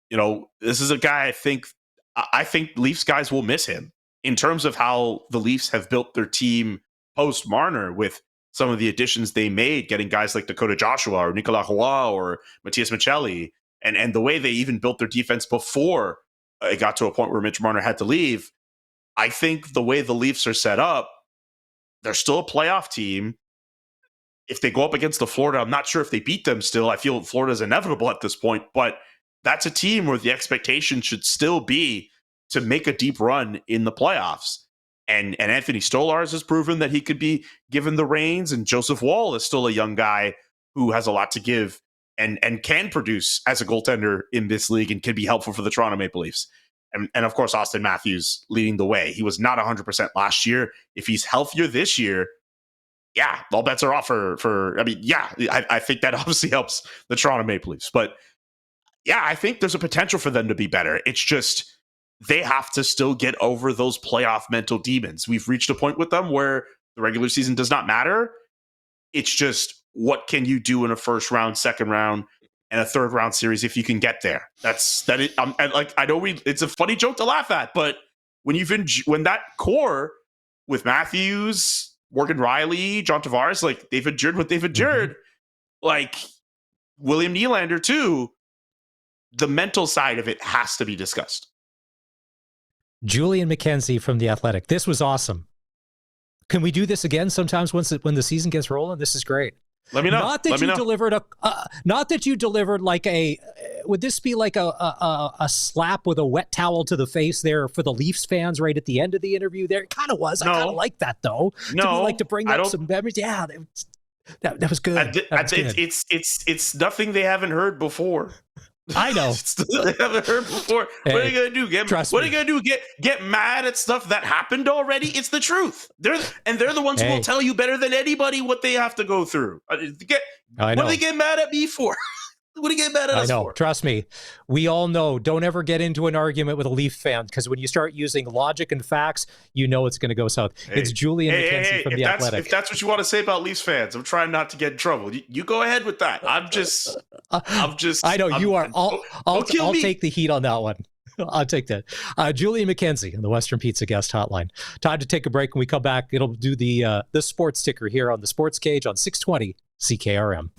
This is a guy I think Leafs guys will miss him in terms of how the Leafs have built their team post Marner with some of the additions they made, getting guys like Dakota Joshua or Nicolas Roy or Matias Michelli, and the way they even built their defense before it got to a point where Mitch Marner had to leave. I think the way the Leafs are set up, they're still a playoff team. If they go up against the Florida, I'm not sure if they beat them still. I feel Florida's inevitable at this point, but that's a team where the expectation should still be to make a deep run in the playoffs. And Anthony Stolarz has proven that he could be given the reins, and Joseph Woll is still a young guy who has a lot to give and can produce as a goaltender in this league and can be helpful for the Toronto Maple Leafs. And of course, Austin Matthews leading the way. He was not 100% last year. If he's healthier this year, all bets are off I think that obviously helps the Toronto Maple Leafs. But I think there's a potential for them to be better. It's just they have to still get over those playoff mental demons. We've reached a point with them where the regular season does not matter. It's just, what can you do in a first round, second round, and a third round series if you can get there? I know it's a funny joke to laugh at, but when that core with Matthews, Morgan Riley, John Tavares, like they've endured what they've endured, like William Nylander too, the mental side of it has to be discussed. Julian McKenzie from The Athletic. This was awesome. Can we do this again sometimes when the season gets rolling? This is great. Let me know. Not that you delivered like would this be like a slap with a wet towel to the face there for the Leafs fans right at the end of the interview there? It kind of was. No. I kind of like that though. No. To bring up some memories. Yeah, that was good. It's nothing they haven't heard before. I know. They haven't heard before. What are you gonna do? Get mad at stuff that happened already? It's the truth. They're the ones who will tell you better than anybody what they have to go through. What do they get mad at me for? What do you get mad at us for? Trust me. We all know. Don't ever get into an argument with a Leaf fan, because when you start using logic and facts, it's going to go south. It's Julian McKenzie from The Athletic. If that's what you want to say about Leafs fans, I'm trying not to get in trouble. You go ahead with that. I'm just. I know you are. I'll take the heat on that one. I'll take that. Julian McKenzie on the Western Pizza Guest Hotline. Time to take a break. When we come back, it'll do the sports ticker here on the SportsCage on 620 CKRM.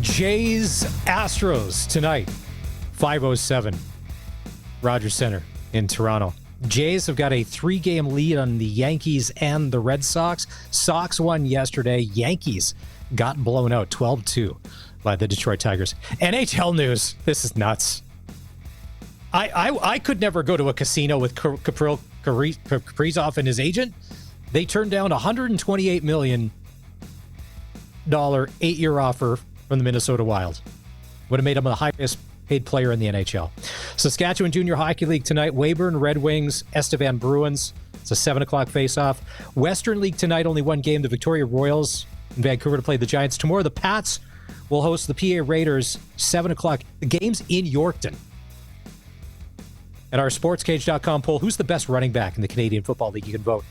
Jays Astros tonight, 5:07, Rogers Center in Toronto. Jays have got a 3-game lead on the Yankees and the Red Sox. Sox won yesterday. Yankees got blown out 12-2 by the Detroit Tigers. NHL news. This is nuts. I could never go to a casino with Kaprizov and his agent. They turned down $128 million 8-year offer from the Minnesota Wild. Would have made him the highest paid player in the NHL. Saskatchewan Junior Hockey League tonight, Weyburn Red Wings, Estevan Bruins. It's a 7 o'clock face-off. Western League tonight, only one game. The Victoria Royals in Vancouver to play the Giants. Tomorrow, the Pats will host the PA Raiders, 7 o'clock. The game's in Yorkton. At our SportsCage.com poll, who's the best running back in the Canadian Football League? You can vote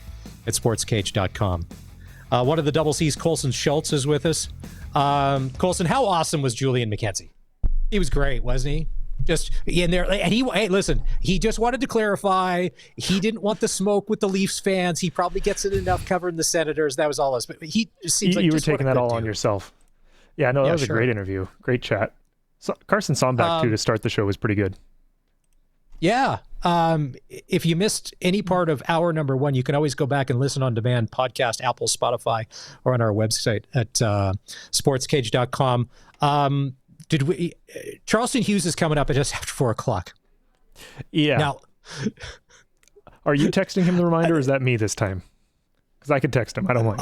at SportsCage.com. One of the Double C's, Colson Schultz, is with us. Colson, how awesome was Julian McKenzie? He was great, wasn't he? Just in there. And hey, listen, he just wanted to clarify. He didn't want the smoke with the Leafs fans. He probably gets it enough covering the Senators. That was all us. But he seems like you were taking that all on yourself. Yeah, no, that was a great interview. Great chat. So, Carson Sombach, too, to start the show was pretty good. Yeah. If you missed any part of hour number 1, you can always go back and listen on demand, podcast, Apple, Spotify, or on our website at sportscage.com. Charleston Hughes is coming up at just after 4 o'clock. Yeah. Now, are you texting him the reminder, or is that me this time? Because I could text him. I don't mind.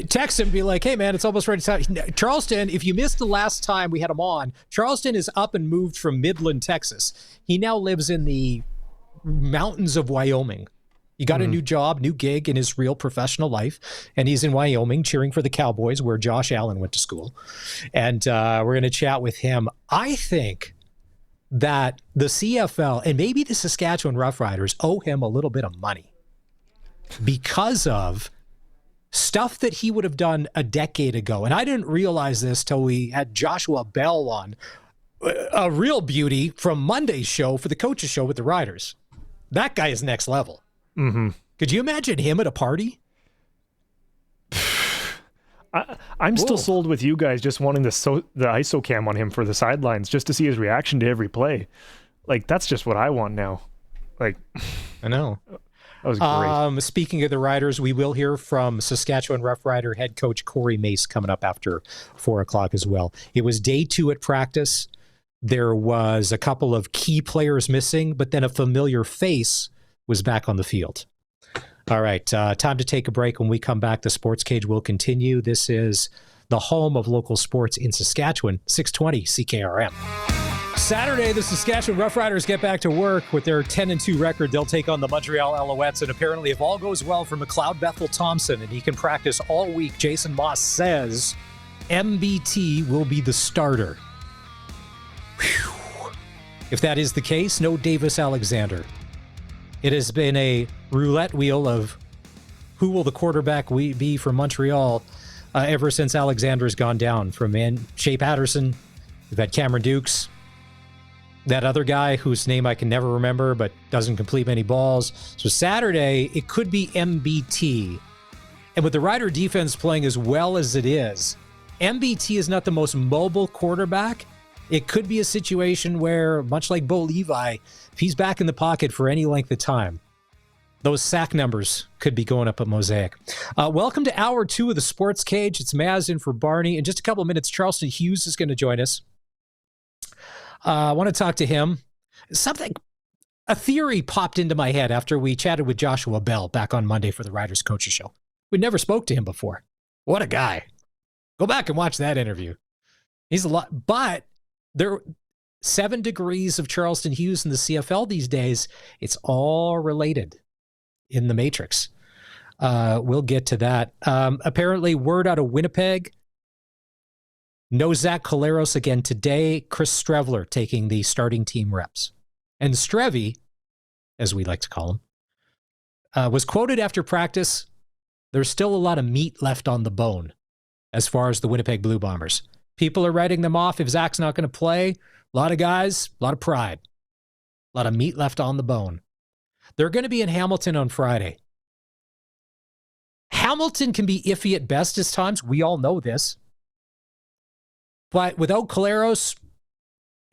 Text him, be like, hey, man, it's almost ready to time. Charleston, if you missed the last time we had him on, Charleston is up and moved from Midland, Texas. He now lives in the mountains of Wyoming. He got a new job, new gig in his real professional life, and he's in Wyoming cheering for the Cowboys, where Josh Allen went to school. And we're going to chat with him. I think that the CFL and maybe the Saskatchewan Roughriders owe him a little bit of money because of stuff that he would have done a decade ago. And I didn't realize this till we had Joshua Bell on, a real beauty from Monday's show for the coaches show with the Riders. That guy is next level. Mm-hmm. Could you imagine him at a party? I'm still sold with you guys just wanting the ISO cam on him for the sidelines just to see his reaction to every play. Like, that's just what I want now. Like, I know. That was great. Speaking of the Riders, we will hear from Saskatchewan Roughrider head coach Corey Mace coming up after 4 o'clock as well. It was day 2 at practice. There was a couple of key players missing, but then a familiar face was back on the field. All right, time to take a break. When we come back, the Sports Cage will continue. This is the home of local sports in Saskatchewan, 620 CKRM. Saturday, the Saskatchewan Roughriders get back to work with their 10-2 record. They'll take on the Montreal Alouettes, and apparently, if all goes well for McLeod Bethel Thompson and he can practice all week, Jason Moss says MBT will be the starter. Whew. If that is the case, no Davis Alexander. It has been a roulette wheel of who will the quarterback be for Montreal ever since Alexander's gone down. From Shea Patterson, we've had Cameron Dukes, that other guy whose name I can never remember but doesn't complete many balls. So Saturday, it could be MBT. And with the Rider defense playing as well as it is, MBT is not the most mobile quarterback. It could be a situation where, much like Bo Levi, if he's back in the pocket for any length of time, those sack numbers could be going up at Mosaic. Welcome to Hour 2 of the Sports Cage. It's Maz in for Barney. In just a couple of minutes, Charleston Hughes is going to join us. I want to talk to him. A theory popped into my head after we chatted with Joshua Bell back on Monday for the Riders Coaches Show. We never spoke to him before. What a guy. Go back and watch that interview. He's a lot, but there are 7 degrees of Charleston Hughes in the CFL these days. It's all related in the Matrix. We'll get to that. Apparently, word out of Winnipeg. No Zach Collaros again today. Chris Strevler taking the starting team reps. And Strevy, as we like to call him, was quoted after practice, there's still a lot of meat left on the bone as far as the Winnipeg Blue Bombers. People are writing them off if Zach's not going to play. A lot of guys, a lot of pride, a lot of meat left on the bone. They're going to be in Hamilton on Friday. Hamilton can be iffy at best at times. We all know this. But without Collaros,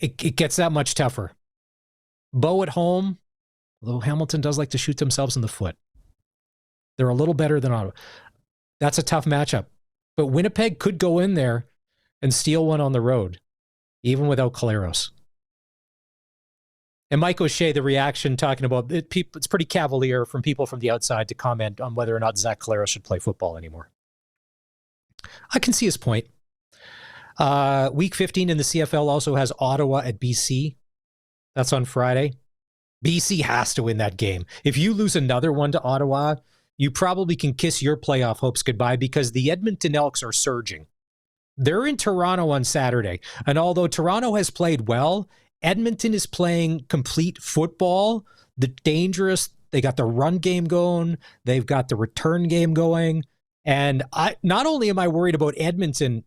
it gets that much tougher. Bo at home, although Hamilton does like to shoot themselves in the foot. They're a little better than Ottawa. That's a tough matchup. But Winnipeg could go in there and steal one on the road, even without Collaros. And Mike O'Shea, the reaction talking about it, it's pretty cavalier from people from the outside to comment on whether or not Zach Collaros should play football anymore. I can see his point. Week 15 in the CFL also has Ottawa at BC. That's on Friday. BC has to win that game. If you lose another one to Ottawa, you probably can kiss your playoff hopes goodbye because the Edmonton Elks are surging. They're in Toronto on Saturday. And although Toronto has played well, Edmonton is playing complete football. The dangerous, they got the run game going. They've got the return game going. And not only am I worried about Edmonton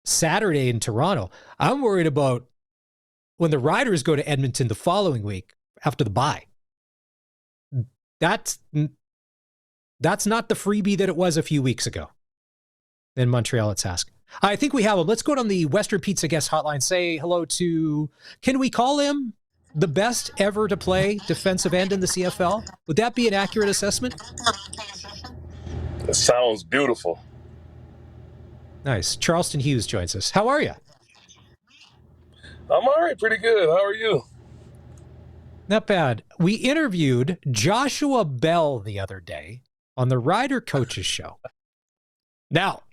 Saturday in Toronto, I'm worried about when the Riders go to Edmonton the following week after the bye. That's not the freebie that it was a few weeks ago in Montreal at Sask. I think we have him. Let's go on the Western Pizza guest hotline. Say hello to, can we call him the best ever to play defensive end in the CFL? Would that be an accurate assessment? It sounds beautiful. Nice. Charleston Hughes joins us. How are you? I'm all right, pretty good. How are you? Not bad. We interviewed Joshua Bell the other day on the Rider Coaches Show. Now,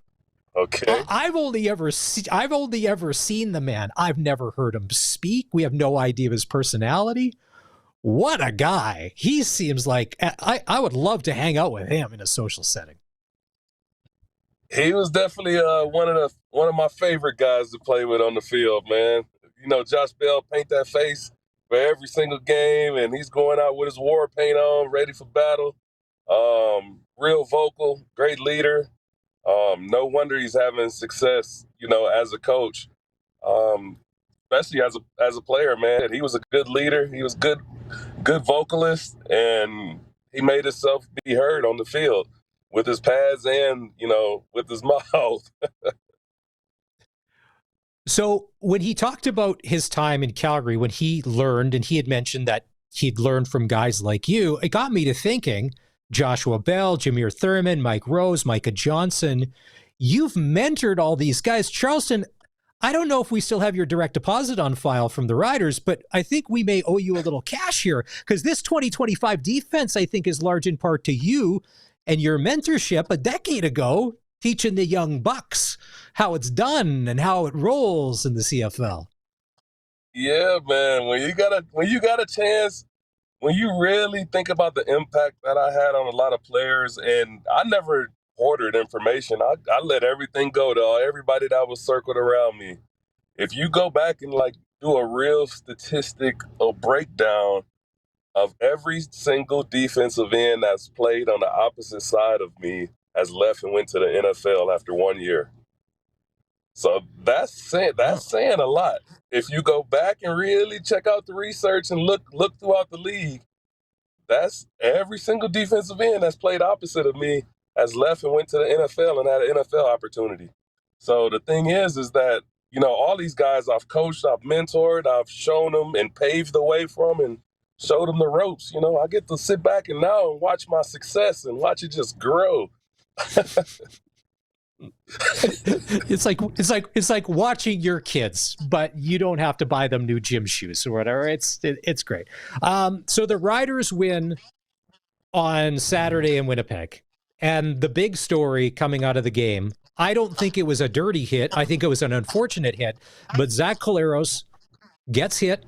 okay, I've only ever seen the man. I've never heard him speak. We have no idea of his personality. What a guy. He seems like I would love to hang out with him in a social setting. he was definitely one of my favorite guys to play with on the field, man. You know, Josh Bell paint that face for every single game, and he's going out with his war paint on, ready for battle. Real vocal, great leader. No wonder he's having success, you know, as a coach, especially as a player, man. He was a good leader. He was good vocalist, and he made himself be heard on the field with his pads and, you know, with his mouth. So when he talked about his time in Calgary, when he learned, and he had mentioned that he'd learned from guys like you, it got me to thinking, Joshua Bell, Jameer Thurman, Mike Rose, Micah Johnson, you've mentored all these guys. Charleston, I don't know if we still have your direct deposit on file from the Riders, but I think we may owe you a little cash here because this 2025 defense, I think, is large in part to you and your mentorship a decade ago, teaching the young bucks how it's done and how it rolls in the CFL. Yeah, man. When you got a chance, when you really think about the impact that I had on a lot of players, and I never hoarded information. I let everything go to everybody that was circled around me. If you go back and like do a real statistical breakdown of every single defensive end that's played on the opposite side of me has left and went to the NFL after 1 year. So that's saying a lot. If you go back and really check out the research and look throughout the league, that's every single defensive end that's played opposite of me has left and went to the NFL and had an NFL opportunity. So the thing is that, you know, all these guys I've coached, I've mentored, I've shown them and paved the way for them and showed them the ropes. You know, I get to sit back and now and watch my success and watch it just grow. It's like watching your kids, but you don't have to buy them new gym shoes or whatever. It's great. So the Riders win on Saturday in Winnipeg, and the big story coming out of the game, I don't think it was a dirty hit. I think it was an unfortunate hit, but Zach Collaros gets hit.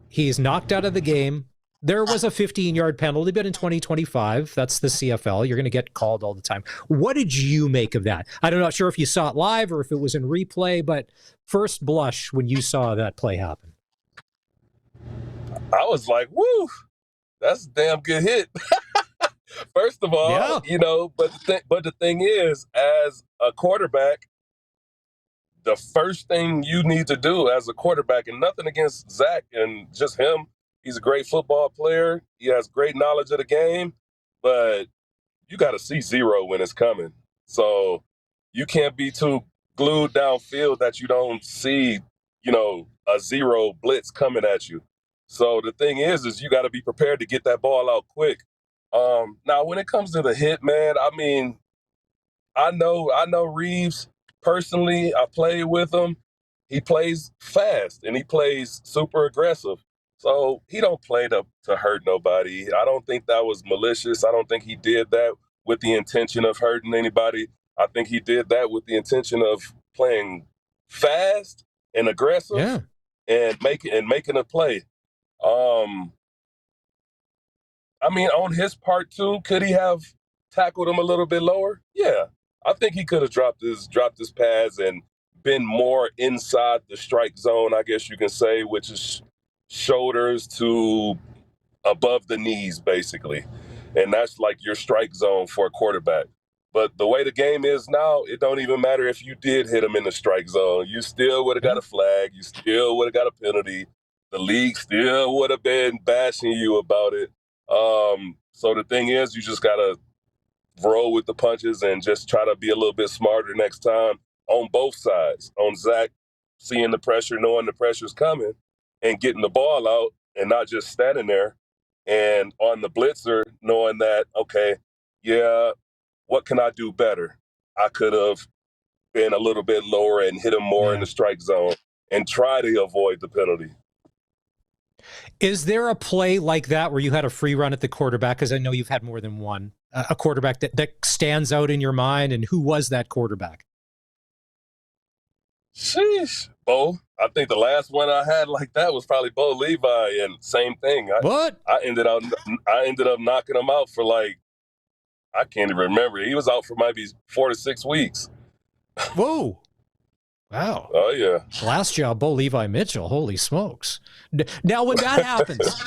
He's knocked out of the game. There was a 15-yard penalty, but in 2025, that's the CFL. You're going to get called all the time. What did you make of that? I'm not sure if you saw it live or if it was in replay, but first blush when you saw that play happen. I was like, woo, that's a damn good hit. First of all, yeah. You know, but the thing is, as a quarterback, the first thing you need to do as a quarterback, and nothing against Zach and just him, he's a great football player. He has great knowledge of the game, but you got to see zero when it's coming. So you can't be too glued downfield that you don't see, you know, a zero blitz coming at you. So the thing is you got to be prepared to get that ball out quick. Now, when it comes to the hit, man, I mean, I know Reeves personally. I played with him. He plays fast and he plays super aggressive. So he don't play to hurt nobody. I don't think that was malicious. I don't think he did that with the intention of hurting anybody. I think he did that with the intention of playing fast and aggressive and making a play. I mean, on his part too, could he have tackled him a little bit lower? Yeah. I think he could have dropped his pads and been more inside the strike zone, I guess you can say, which is shoulders to above the knees, basically. And that's like your strike zone for a quarterback. But the way the game is now, it don't even matter if you did hit him in the strike zone. You still would have got a flag. You still would have got a penalty. The league still would have been bashing you about it. So the thing is, you just got to roll with the punches and just try to be a little bit smarter next time on both sides. On Zach, seeing the pressure, knowing the pressure's coming, and getting the ball out and not just standing there. And on the blitzer, knowing that, okay, yeah, what can I do better? I could have been a little bit lower and hit him more in the strike zone and try to avoid the penalty. Is there a play like that where you had a free run at the quarterback? Because I know you've had more than one. A quarterback that stands out in your mind, and who was that quarterback? Sheesh, Bo. I think the last one I had like that was probably Bo Levi, and same thing. I ended up knocking him out for like, I can't even remember. He was out for maybe 4 to 6 weeks. Whoa. Wow. Oh, yeah. Last job, Bo Levi Mitchell. Holy smokes. Now, when that happens,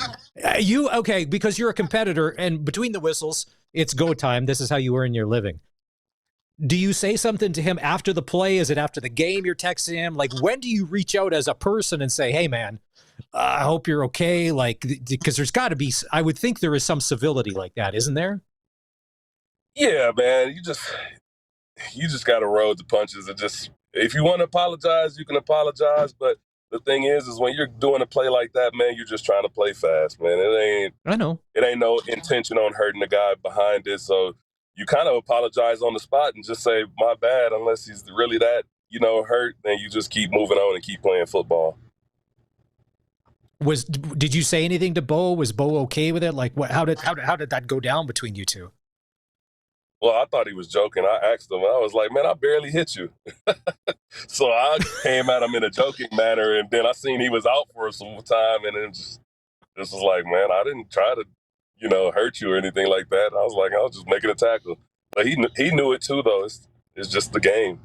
because you're a competitor, and between the whistles, it's go time. This is how you earn your living. Do you say something to him after the play? Is it after the game you're texting him? Like, when do you reach out as a person and say, hey, man, I hope you're okay? Like, because there's got to be, I would think there is some civility like that, isn't there? Yeah, man. You just got to roll with the punches and just, if you want to apologize, you can apologize. But the thing is when you're doing a play like that, man, you're just trying to play fast, man. It ain't no intention on hurting the guy behind it. So you kind of apologize on the spot and just say, my bad, unless he's really that, hurt, then you just keep moving on and keep playing football. Did you say anything to Bo? Was Bo okay with it? Like, how did that go down between you two? Well, I thought he was joking. I asked him, I was like, man, I barely hit you. So I came at him in a joking manner, and then I seen he was out for some time, and then just was like, man, I didn't try to, hurt you or anything like that. I was like, I was just making a tackle. But he knew it too, though. It's just the game.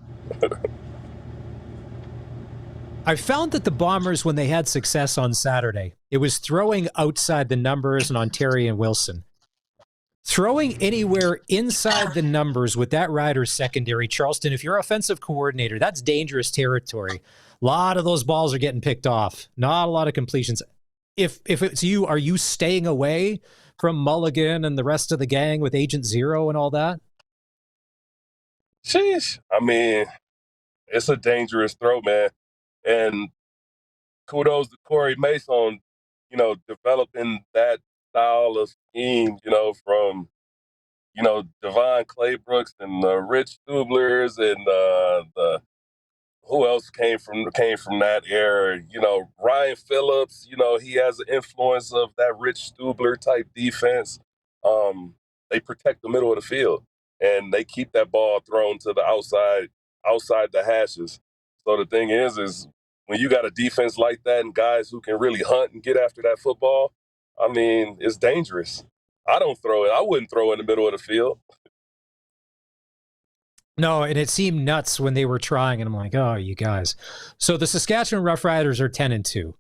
I found that the Bombers, when they had success on Saturday, it was throwing outside the numbers and Ontario and Wilson. Throwing anywhere inside the numbers with that Riders secondary, Charleston, if you're offensive coordinator, that's dangerous territory. A lot of those balls are getting picked off. Not a lot of completions. If it's you, are you staying away from Mulligan and the rest of the gang with Agent Zero and all that? Sheesh. I mean, it's a dangerous throw, man. And kudos to Corey Mace on, developing that style of scheme, from, Devon Claybrooks and Rich Stublers and the who else came from that era? Ryan Phillips, he has an influence of that Rich Stubler type defense. They protect the middle of the field and they keep that ball thrown to the outside the hashes. So the thing is when you got a defense like that and guys who can really hunt and get after that football, I mean, it's dangerous. I don't throw it. I wouldn't throw it in the middle of the field. No, and it seemed nuts when they were trying, and I'm like, oh, you guys. So the Saskatchewan Roughriders are 10-2.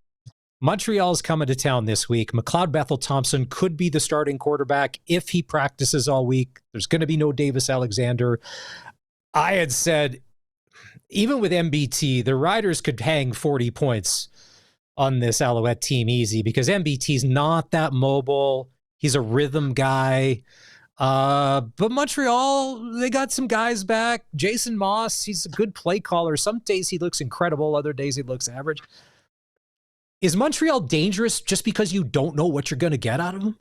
Montreal's coming to town this week. McLeod Bethel-Thompson could be the starting quarterback if he practices all week. There's going to be no Davis Alexander. I had said, even with MBT, the Riders could hang 40 points on this Alouette team easy because MBT's not that mobile. He's a rhythm guy. But Montreal, they got some guys back. Jason Moss, he's a good play caller. Some days he looks incredible. Other days he looks average. Is Montreal dangerous just because you don't know what you're going to get out of them?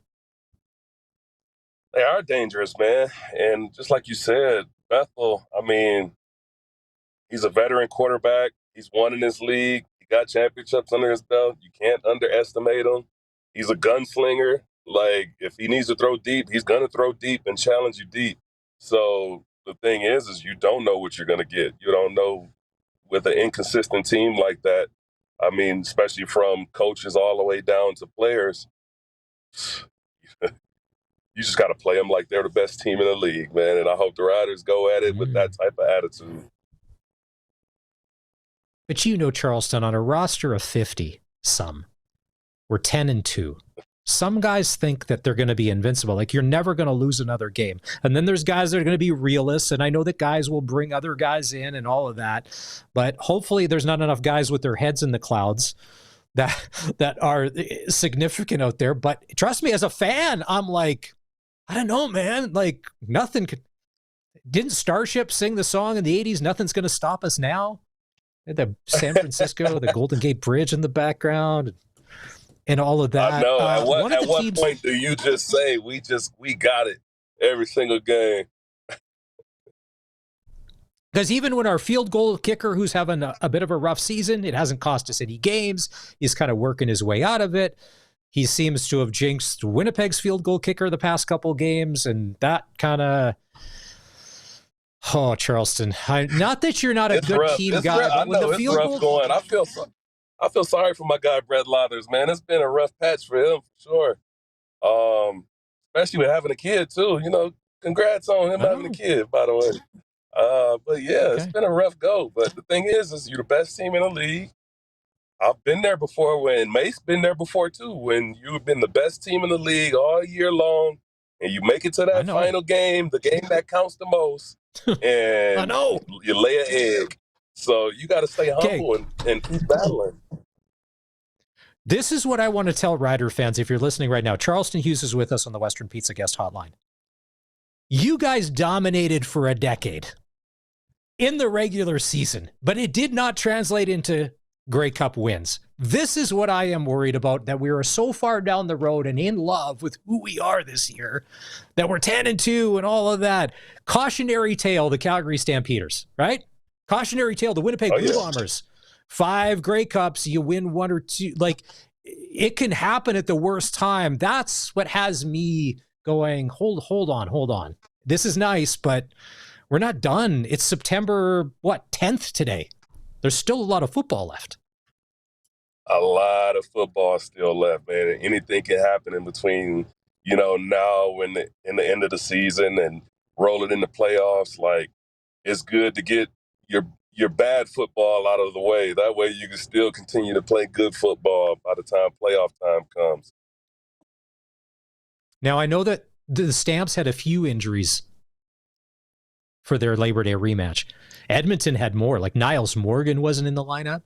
They are dangerous, man. And just like you said, Bethel, I mean, he's a veteran quarterback. He's won in this league. He got championships under his belt. You can't underestimate him. He's a gunslinger. Like, if he needs to throw deep, he's going to throw deep and challenge you deep. So the thing is you don't know what you're going to get. You don't know with an inconsistent team like that, I mean, especially from coaches all the way down to players, you just got to play them like they're the best team in the league, man. And I hope the Riders go at it with that type of attitude. But Charleston, on a roster of 50, we're 10-2. Some guys think that they're going to be invincible. Like, you're never going to lose another game. And then there's guys that are going to be realists, and I know that guys will bring other guys in and all of that. But hopefully there's not enough guys with their heads in the clouds that are significant out there. But trust me, as a fan, I'm like, I don't know, man. Like, nothing could... Didn't Starship sing the song in the 80s, Nothing's Going to Stop Us Now? The San Francisco, the Golden Gate Bridge in the background, and all of that. I know. At what point do you just say we got it every single game? Because even when our field goal kicker, who's having a bit of a rough season, it hasn't cost us any games. He's kind of working his way out of it. He seems to have jinxed Winnipeg's field goal kicker the past couple games, and that kind of... Oh, Charleston! Not that you're not a good rough. team It's guy, rough. but when the field goal going, I feel sorry for my guy Brett Lathers, man. It's been a rough patch for him for sure. Especially with having a kid too. Congrats on him having a kid, by the way. But yeah, It's been a rough go. But the thing is you're the best team in the league. I've been there before when Mace been there before too. When you've been the best team in the league all year long, and you make it to that final game, the game that counts the most. And I know. You lay an egg. So you got to stay humble and keep battling. This is what I want to tell Rider fans if you're listening right now. Charleston Hughes is with us on the Western Pizza Guest Hotline. You guys dominated for a decade in the regular season, but it did not translate into Grey Cup wins. This is what I am worried about, that we are so far down the road and in love with who we are this year that we're 10-2 and all of that. Cautionary tale, the Calgary Stampeders, right? Cautionary tale, the Winnipeg Blue Bombers. 5 Grey Cups, you win 1 or 2. Like, it can happen at the worst time. That's what has me going, hold on. This is nice, but we're not done. It's September, 10th today. There's still a lot of football left. A lot of football still left, man. Anything can happen in between, now and the end of the season and rolling in the playoffs. Like, it's good to get your bad football out of the way. That way you can still continue to play good football by the time playoff time comes. Now, I know that the Stamps had a few injuries for their Labor Day rematch. Edmonton had more, like Niles Morgan wasn't in the lineup.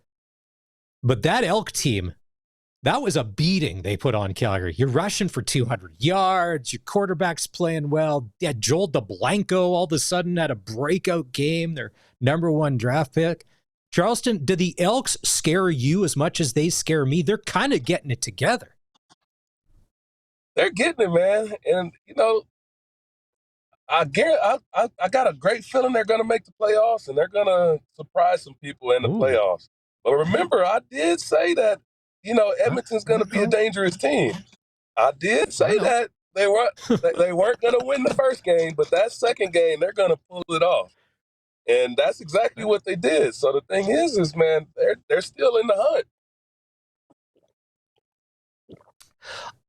But that Elk team, that was a beating they put on Calgary. You're rushing for 200 yards. Your quarterback's playing well. Yeah, Joel DeBlanco all of a sudden had a breakout game, their number 1 draft pick. Charleston, do the Elks scare you as much as they scare me? They're kind of getting it together. They're getting it, man. And, I got a great feeling they're going to make the playoffs, and they're going to surprise some people in the playoffs. But remember, I did say that, Edmonton's going to be a dangerous team. I did say that. They weren't going to win the first game, but that second game, they're going to pull it off. And that's exactly what they did. So the thing is man, they're still in the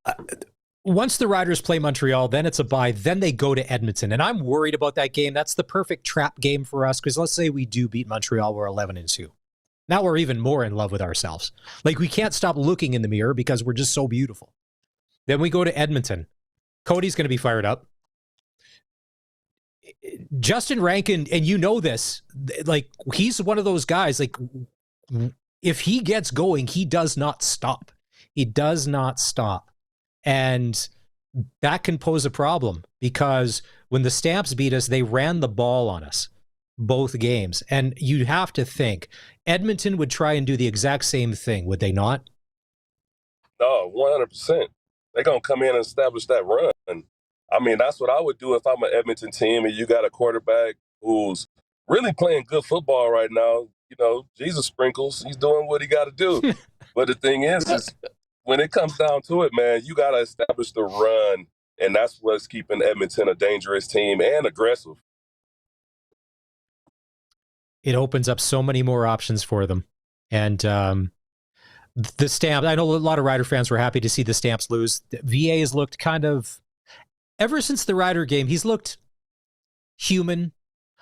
hunt. Once the Riders play Montreal, then it's a bye, then they go to Edmonton. And I'm worried about that game. That's the perfect trap game for us, because let's say we do beat Montreal, we're 11-2. Now we're even more in love with ourselves. Like, we can't stop looking in the mirror because we're just so beautiful. Then we go to Edmonton. Cody's going to be fired up. Justin Rankin, and you know this, like, he's one of those guys, like, if he gets going, he does not stop. He does not stop. And that can pose a problem, because when the Stamps beat us, they ran the ball on us both games. And you have to think Edmonton would try and do the exact same thing, would they not? No, 100%. They're going to come in and establish that run. I mean, that's what I would do if I'm an Edmonton team and you got a quarterback who's really playing good football right now. Jesus sprinkles. He's doing what he got to do. But the thing is when it comes down to it, man, you got to establish the run. And that's what's keeping Edmonton a dangerous team and aggressive. it opens up so many more options for them. And the Stamps, I know a lot of Rider fans were happy to see the Stamps lose. VA has looked kind of, ever since the Rider game, he's looked human.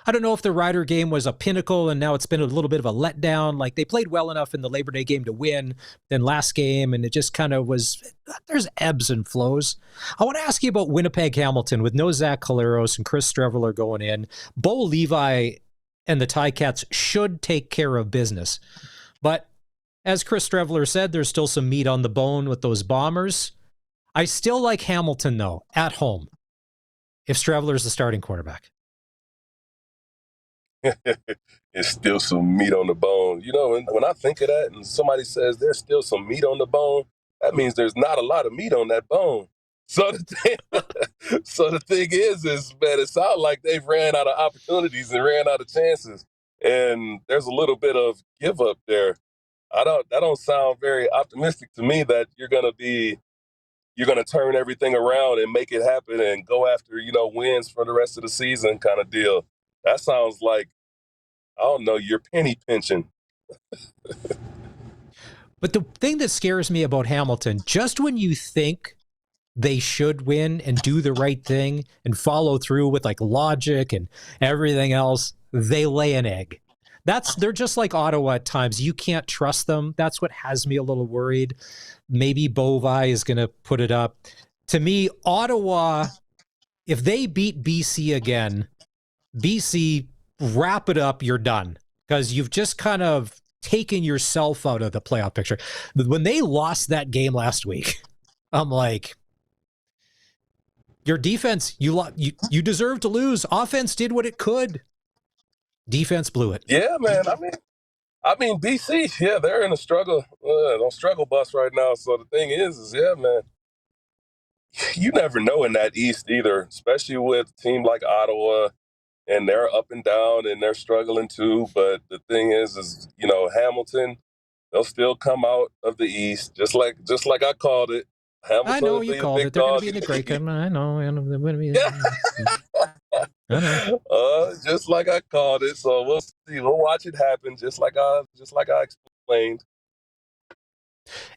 I don't know if the Rider game was a pinnacle and now it's been a little bit of a letdown. Like, they played well enough in the Labor Day game to win, then last game, and it just kind of was, there's ebbs and flows. I want to ask you about Winnipeg Hamilton with no Zach Collaros and Chris Streveler going in. Bo Levi and the Ticats should take care of business. But as Chris Streveler said, there's still some meat on the bone with those Bombers. I still like Hamilton, though, at home, if Streveler's the starting quarterback. It's still some meat on the bone. You know, when I think of that and somebody says there's still some meat on the bone, that means there's not a lot of meat on that bone. So the thing is, man, it sounds like they've ran out of opportunities and ran out of chances. And there's a little bit of give up there. That don't sound very optimistic to me that you're gonna turn everything around and make it happen and go after, wins for the rest of the season kind of deal. That sounds like, I don't know, you're penny pinching. But the thing that scares me about Hamilton, just when you think they should win and do the right thing and follow through with like logic and everything else, they lay an egg. They're just like Ottawa at times. You can't trust them. That's what has me a little worried. Maybe Bovi is going to put it up. To me, Ottawa, if they beat BC again, BC, wrap it up, you're done. Because you've just kind of taken yourself out of the playoff picture. When they lost that game last week, I'm like, your defense, you deserve to lose. Offense did what it could. Defense blew it. Yeah, man. I mean, BC, yeah, they're in a struggle bus right now. So the thing is, yeah, man, you never know in that East either, especially with a team like Ottawa, and they're up and down and they're struggling too. But the thing is, Hamilton, they'll still come out of the East, just like I called it. Hamilton, I know you called it. They're going to be in the Grey Cup. I know. They're going to be. I know. Just like I called it. So we'll see. We'll watch it happen, just like I explained.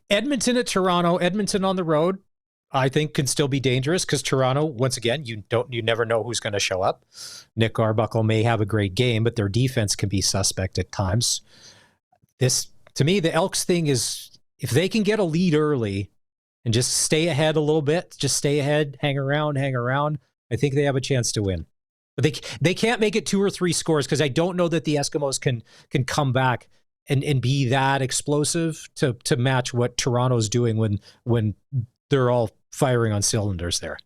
Edmonton at Toronto. Edmonton on the road, I think, can still be dangerous because Toronto, once again, you never know who's going to show up. Nick Arbuckle may have a great game, but their defense can be suspect at times. This, to me, the Elks thing is, if they can get a lead early and just stay ahead a little bit, just stay ahead, hang around, I think they have a chance to win. But they can't make it 2 or 3 scores because I don't know that the Eskimos can come back and be that explosive to match what Toronto's doing when they're all firing on cylinders there.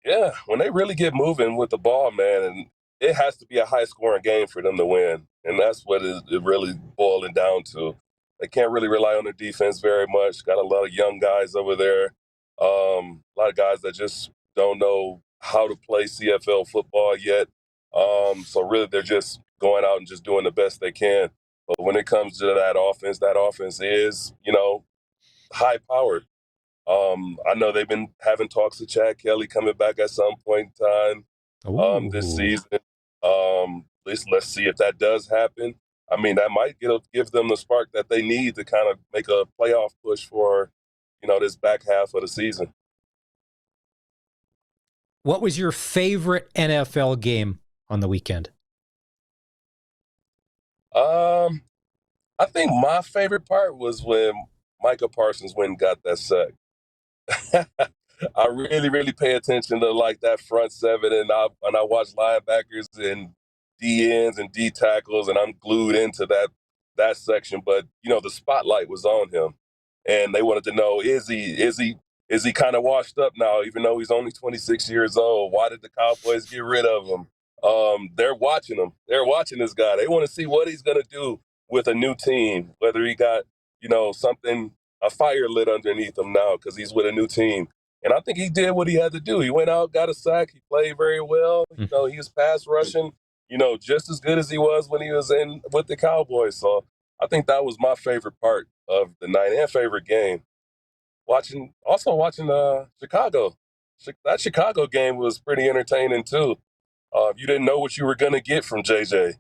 Yeah, when they really get moving with the ball, man, and it has to be a high-scoring game for them to win, and that's what it really boiling down to. They can't really rely on their defense very much. Got a lot of young guys over there, a lot of guys that just don't know how to play CFL football yet. So really they're just going out and just doing the best they can. But when it comes to that offense is, high-powered. I know they've been having talks with Chad Kelly coming back at some point in time this season. Let's see if that does happen. I mean, that might give them the spark that they need to kind of make a playoff push for, this back half of the season. What was your favorite NFL game on the weekend? I think my favorite part was when Micah Parsons went and got that sack. I really, really pay attention to like that front seven, and I watch linebackers and D ends and D tackles, and I'm glued into that section. But the spotlight was on him, and they wanted to know, is he kind of washed up now, even though he's only 26 years old? Why did the Cowboys get rid of him? They're watching him. They're watching this guy. They want to see what he's going to do with a new team, whether he got, a fire lit underneath him now because he's with a new team. And I think he did what he had to do. He went out, got a sack. He played very well. He was pass rushing, just as good as he was when he was in with the Cowboys. So I think that was my favorite part of the night and favorite game. Watching Chicago. That Chicago game was pretty entertaining too. You didn't know what you were going to get from JJ.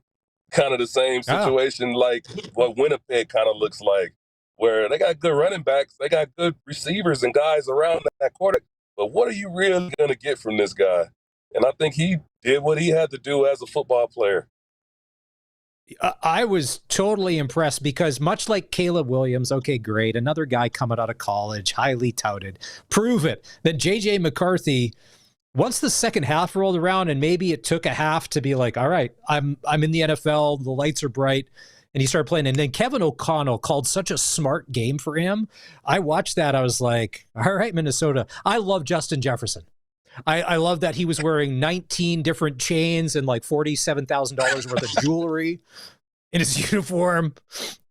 kind of the same situation like what Winnipeg kind of looks like, where they got good running backs, they got good receivers and guys around that quarterback. But what are you really going to get from this guy? And I think he did what he had to do as a football player. I was totally impressed because much like Caleb Williams, okay, great, another guy coming out of college, highly touted, prove it, that J.J. McCarthy, once the second half rolled around and maybe it took a half to be like, all right, I'm in the NFL, the lights are bright, and he started playing. And then Kevin O'Connell called such a smart game for him. I watched that. I was like, all right, Minnesota. I love Justin Jefferson. I love that he was wearing 19 different chains and like $47,000 worth of jewelry in his uniform.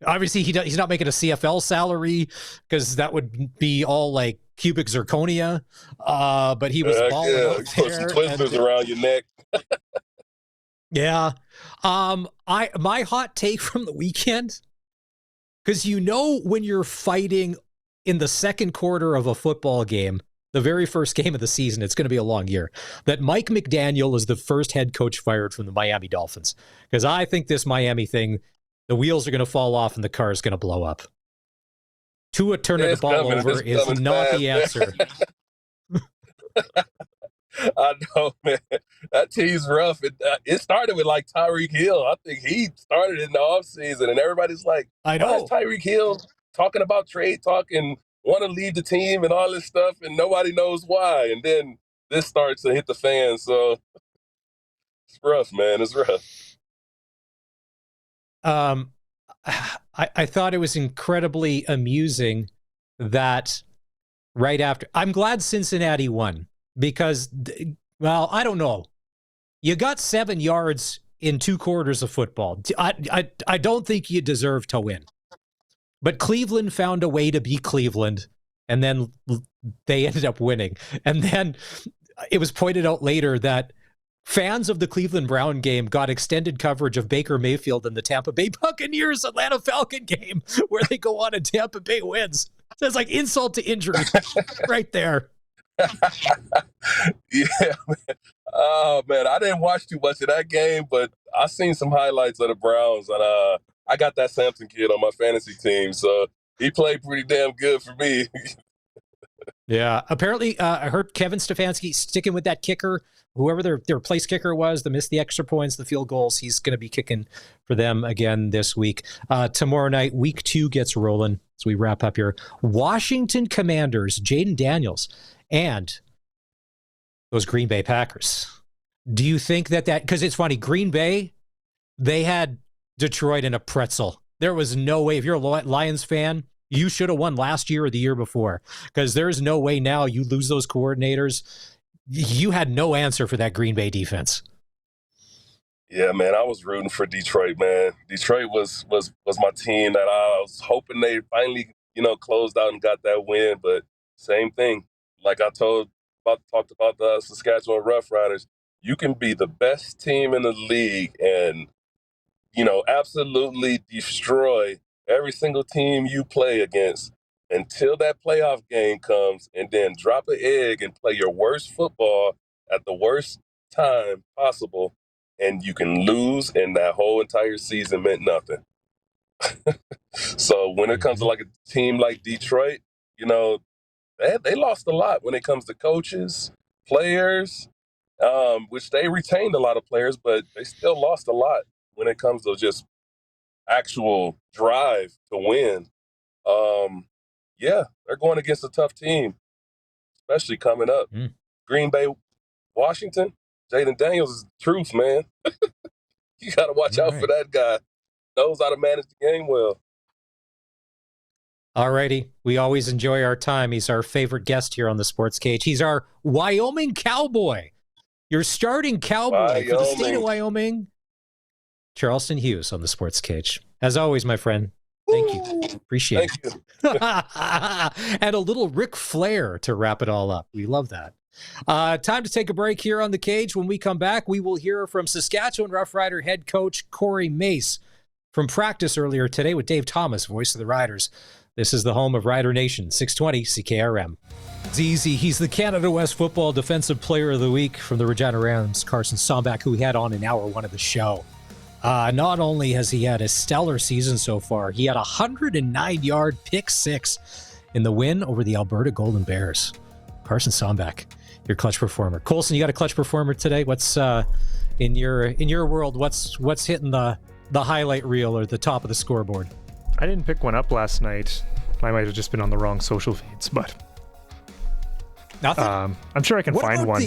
Obviously, he's not making a CFL salary because that would be all like cubic zirconia. But he was balling out put some twisters around your neck. Yeah. My hot take from the weekend, because when you're fighting in the second quarter of a football game, the very first game of the season, it's going to be a long year, that Mike McDaniel is the first head coach fired from the Miami Dolphins. Because I think this Miami thing, the wheels are going to fall off and the car is going to blow up. Tua turning the ball over is not the answer. I know, man. That team's rough. It started with like Tyreek Hill. I think he started in the offseason, and everybody's like, I know. Why is Tyreek Hill talking about trade talk and want to leave the team and all this stuff, and nobody knows why. And then this starts to hit the fan. So it's rough, man. It's rough. I thought it was incredibly amusing that right after, I'm glad Cincinnati won because, well, I don't know. You got 7 yards in 2 quarters of football. I don't think you deserve to win. But Cleveland found a way to beat Cleveland, and then they ended up winning. And then it was pointed out later that fans of the Cleveland Brown game got extended coverage of Baker Mayfield in the Tampa Bay Buccaneers Atlanta Falcon game, where they go on and Tampa Bay wins. So it's like insult to injury right there. Yeah, man. Oh, man, I didn't watch too much of that game, but I seen some highlights of the Browns, and I got that Sampson kid on my fantasy team, so he played pretty damn good for me. Yeah, apparently I heard Kevin Stefanski sticking with that kicker, whoever their place kicker was, that missed the extra points, the field goals. He's going to be kicking for them again this week. Tomorrow night, week 2 gets rolling as we wrap up here. Washington Commanders, Jaden Daniels, and those Green Bay Packers. Do you think that because it's funny, Green Bay, they had Detroit in a pretzel. There was no way, if you're a Lions fan, you should have won last year or the year before, because there's no way now you lose those coordinators. You had no answer for that Green Bay defense. Yeah, man, I was rooting for Detroit, man. Detroit was my team that I was hoping they finally, closed out and got that win. But same thing, like I talked about the Saskatchewan Roughriders. You can be the best team in the league and absolutely destroy every single team you play against until that playoff game comes, and then drop an egg and play your worst football at the worst time possible, and you can lose, and that whole entire season meant nothing. So when it comes to like a team like Detroit, they lost a lot when it comes to coaches, players, which they retained a lot of players, but they still lost a lot when it comes to just actual drive to win. Yeah, they're going against a tough team, especially coming up. Green Bay, Washington, Jaden Daniels is the truth, man. You got to watch out for that guy. Knows how to manage the game well. All righty. We always enjoy our time. He's our favorite guest here on the Sports Cage. He's our Wyoming Cowboy. Your starting cowboy for the state of Wyoming, Charleston Hughes on the Sports Cage. As always, my friend, thank you. Appreciate it. And a little Ric Flair to wrap it all up. We love that. Time to take a break here on the Cage. When we come back, we will hear from Saskatchewan Roughrider head coach Corey Mace from practice earlier today with Dave Thomas, voice of the Riders. This is the home of Rider Nation, 620 CKRM. It's easy. He's the Canada West Football Defensive Player of the Week from the Regina Rams, Carson Sombach, who we had on in hour 1 of the show. Not only has he had a stellar season so far, he had a 109-yard pick six in the win over the Alberta Golden Bears. Carson Sombach, your clutch performer. Colson, you got a clutch performer today? What's in your world? What's hitting the highlight reel or the top of the scoreboard? I didn't pick one up last night. I might have just been on the wrong social feeds, but nothing. I'm sure I can find one.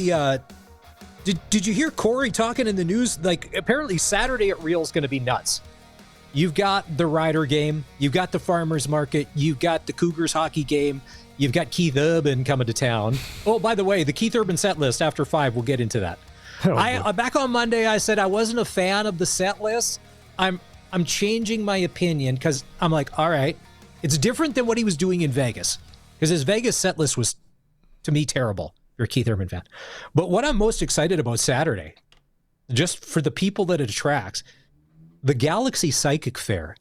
Did you hear Corey talking in the news? Like, apparently Saturday at Real is going to be nuts. You've got the Rider game. You've got the Farmers Market. You've got the Cougars hockey game. You've got Keith Urban coming to town. Oh, by the way, the Keith Urban set list after 5, we'll get into that. Back on Monday, I said I wasn't a fan of the set list. I'm changing my opinion because I'm like, all right, it's different than what he was doing in Vegas, because his Vegas set list was, to me, terrible. You're a Keith Urban fan. But what I'm most excited about Saturday, just for the people that it attracts, the Galaxy Psychic Fair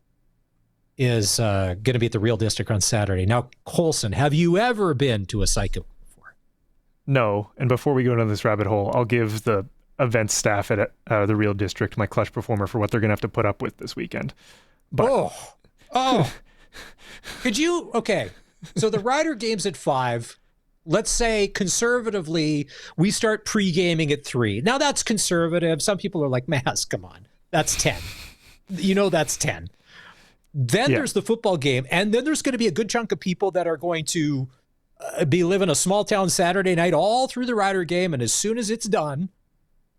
is going to be at the Real District on Saturday. Now, Colson, have you ever been to a psychic before? No. And before we go into this rabbit hole, I'll give the event staff at the Real District my clutch performer for what they're going to have to put up with this weekend. But, oh. Could you? Okay. So the Rider game's at 5. Let's say conservatively, we start pre-gaming at 3. Now that's conservative. Some people are like, Maz, come on. That's 10. That's 10. Then there's the football game. And then there's going to be a good chunk of people that are going to be living a small town Saturday night all through the Rider game. And as soon as it's done,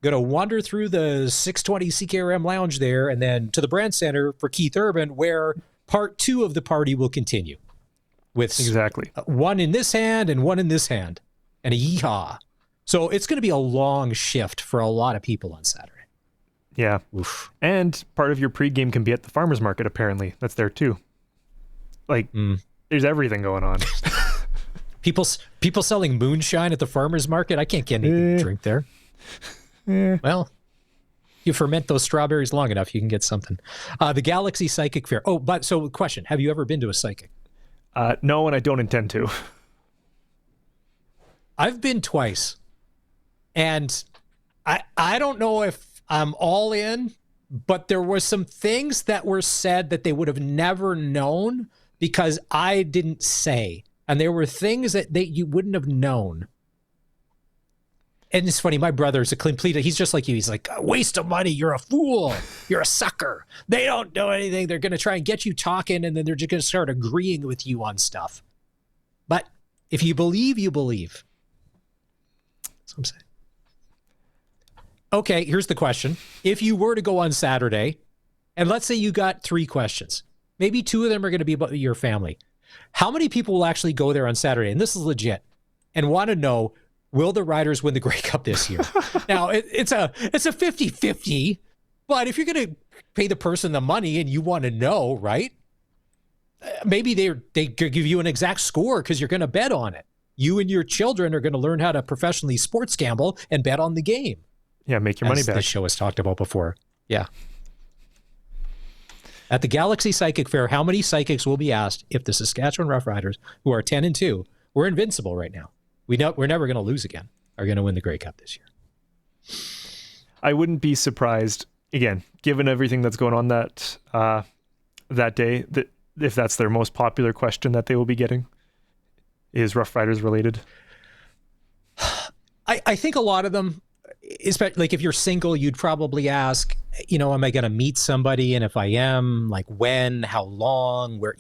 going to wander through the 620 CKRM lounge there and then to the Brand Center for Keith Urban, where part 2 of the party will continue. With exactly one in this hand and one in this hand and a yeehaw. So it's going to be a long shift for a lot of people on Saturday. Yeah. Oof. And part of your pregame can be at the farmer's market, apparently. That's there too. Like, there's everything going on. People selling moonshine at the farmer's market? I can't get anything to drink there. Well, you ferment those strawberries long enough, you can get something. The Galaxy Psychic Fair. Oh, but so question, have you ever been to a psychic? No, and I don't intend to. I've been twice. And I don't know if I'm all in, but there were some things that were said that they would have never known because I didn't say. And there were things that you wouldn't have known. And it's funny, my brother's he's just like you. He's like, a waste of money. You're a fool. You're a sucker. They don't do anything. They're going to try and get you talking, and then they're just going to start agreeing with you on stuff. But if you believe, you believe. That's what I'm saying. Okay, here's the question. If you were to go on Saturday, and let's say you got 3 questions, maybe 2 of them are going to be about your family. How many people will actually go there on Saturday? And this is legit, and want to know, will the Riders win the Grey Cup this year? Now, it's a 50-50, but if you're going to pay the person the money and you want to know, right? Maybe they could give you an exact score because you're going to bet on it. You and your children are going to learn how to professionally sports gamble and bet on the game. Yeah, make your money back. This show has talked about before. Yeah. At the Galaxy Psychic Fair, how many psychics will be asked if the Saskatchewan Roughriders, who are 10-2, we're invincible right now? We're never going to lose again, are going to win the Grey Cup this year. I wouldn't be surprised, again, given everything that's going on that day, that if that's their most popular question that they will be getting, is Roughriders related? I think a lot of them, especially like if you're single, you'd probably ask, am I going to meet somebody? And if I am, like when, how long, where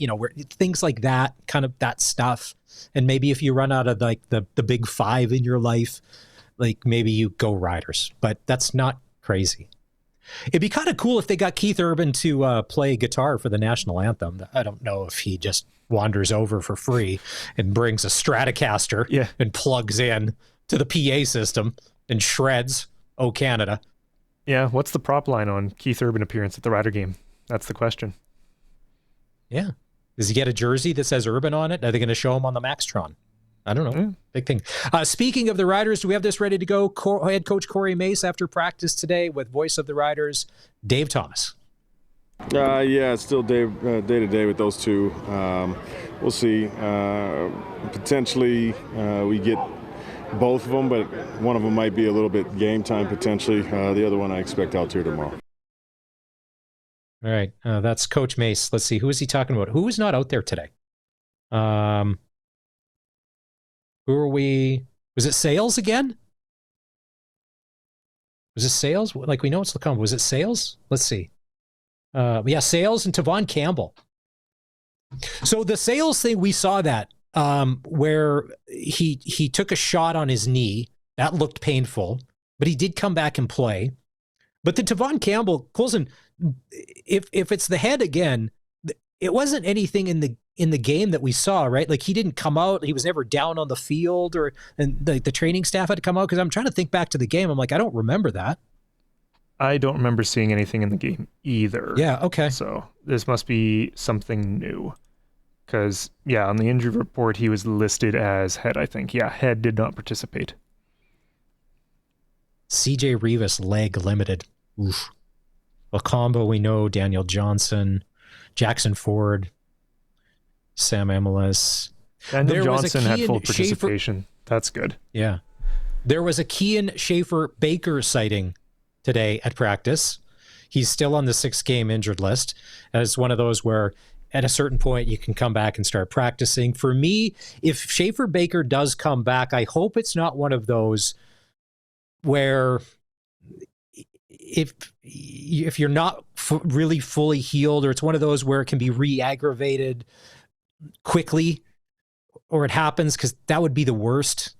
things like that, kind of that stuff. And maybe if you run out of like the big 5 in your life, like maybe you go Riders, but that's not crazy. It'd be kind of cool if they got Keith Urban to play guitar for the national anthem. I don't know if he just wanders over for free and brings a Stratocaster and plugs in to the PA system and shreds "Oh Canada." Yeah, what's the prop line on Keith Urban appearance at the Rider game? That's the question. Yeah. Does he get a jersey that says Urban on it? Are they going to show him on the Maxtron? I don't know. Big thing. Speaking of the Riders, do we have this ready to go? Head coach Corey Mace after practice today with voice of the Riders, Dave Thomas. Yeah, it's still day to day with those two. We'll see. Potentially we get both of them, but one of them might be a little bit game time potentially. The other one I expect out here tomorrow. All right. That's Coach Mace. Let's see. Who is he talking about? Who is not out there today? Who are we? Was it Sales again? Was it Sales? Like, we know it's Lacombe. Was it Sales? Let's see. Yeah, Sales and Tavon Campbell. So the Sales thing, we saw that where he took a shot on his knee. That looked painful, but he did come back and play. But the Tavon Campbell, Colson, if it's the head again, it wasn't anything in the game that we saw, right? Like, he didn't come out. He was never down on the field, and the training staff had to come out, because I'm trying to think back to the game. I'm like, I don't remember that. I don't remember seeing anything in the game either. Yeah, okay. So this must be something new. Because, yeah, on the injury report, he was listed as head, I think. Yeah, head did not participate. CJ Rivas, leg limited. Oof. A combo, we know. Daniel Johnson, Jackson Ford, Sam Emelis. Daniel Johnson had full participation. That's good. Yeah. There was a Kean Schaefer-Baker sighting today at practice. He's still on the 6-game injured list. As one of those where at a certain point you can come back and start practicing. For me, if Schaefer-Baker does come back, I hope it's not one of those where if you're not really fully healed, or it's one of those where it can be re-aggravated quickly, or it happens, because that would be the worst.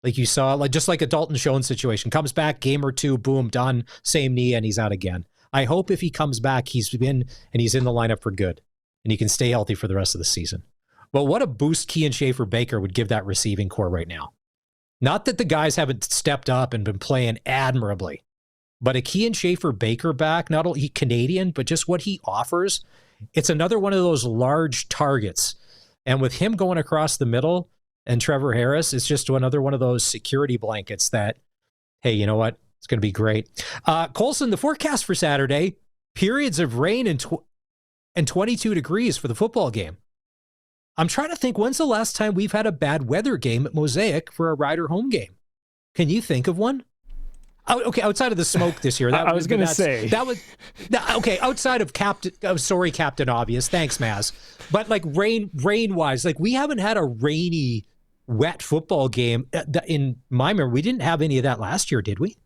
Like you saw, like just like a Dalton Schoen situation, comes back, game or two, boom, done, same knee, and he's out again. I hope if he comes back, he's in the lineup for good, and he can stay healthy for the rest of the season. But what a boost Kean Schaefer-Baker would give that receiving core right now. Not that the guys haven't stepped up and been playing admirably, but a Kean Schaefer-Baker back, not only Canadian, but just what he offers, it's another one of those large targets. And with him going across the middle and Trevor Harris, it's just another one of those security blankets that, hey, you know what? It's going to be great. Colson, the forecast for Saturday, periods of rain and 22 degrees for the football game. I'm trying to think, when's the last time we've had a bad weather game at Mosaic for a Rider home game? Can you think of one? Oh, okay, outside of the smoke this year. I was going to say. That was, okay, outside of Captain Obvious. Thanks, Maz. But like rain-wise, like we haven't had a rainy, wet football game in my memory. We didn't have any of that last year, did we?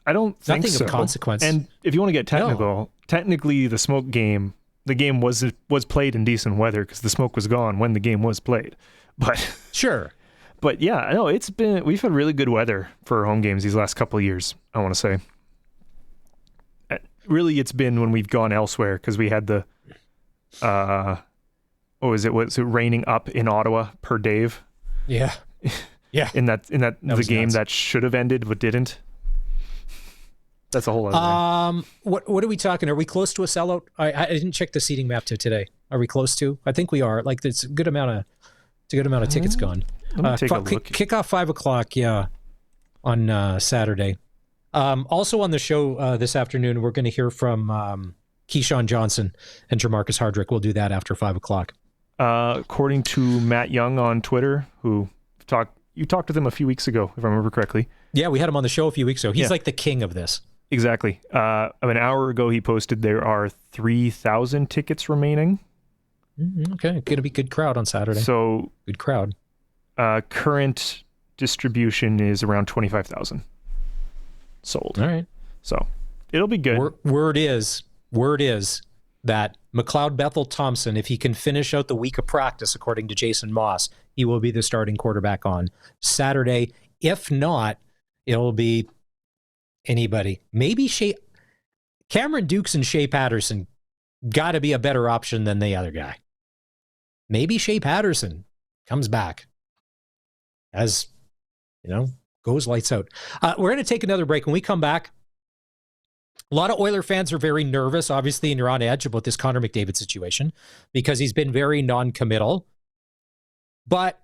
I don't think so. Nothing of consequence. And if you want to get technical, technically the smoke game, the game was played in decent weather because the smoke was gone when the game was played. But sure. But yeah, no, we've had really good weather for home games these last couple of years, I want to say. Really, it's been when we've gone elsewhere, because we had the was it raining up in Ottawa per Dave? Yeah. Yeah. in that the game nuts. That should have ended but didn't. That's a whole other thing. What are we talking? Are we close to a sellout? I didn't check the seating map today. Are we close to? I think we are. Like, it's a good amount of tickets gone. Let me take a look. Kickoff 5:00, yeah, on Saturday. Also on the show this afternoon, we're going to hear from Keyshawn Johnson and Jamarcus Hardrick. We'll do that after 5:00. According to Matt Young on Twitter, you talked with him a few weeks ago, if I remember correctly. Yeah, we had him on the show a few weeks ago. He's like the king of this. Exactly. An hour ago, he posted there are 3,000 tickets remaining. Okay, going to be good crowd on Saturday. So good crowd. Current distribution is around 25,000 sold. All right. So it'll be good. Word is that McLeod Bethel Thompson, if he can finish out the week of practice, according to Jason Moss, he will be the starting quarterback on Saturday. If not, it'll be anybody. Maybe Cameron Dukes and Shea Patterson got to be a better option than the other guy. Maybe Shea Patterson comes back, as goes lights out. We're going to take another break. When we come back, a lot of Oiler fans are very nervous, obviously, and you're on edge about this Connor McDavid situation because he's been very non-committal. But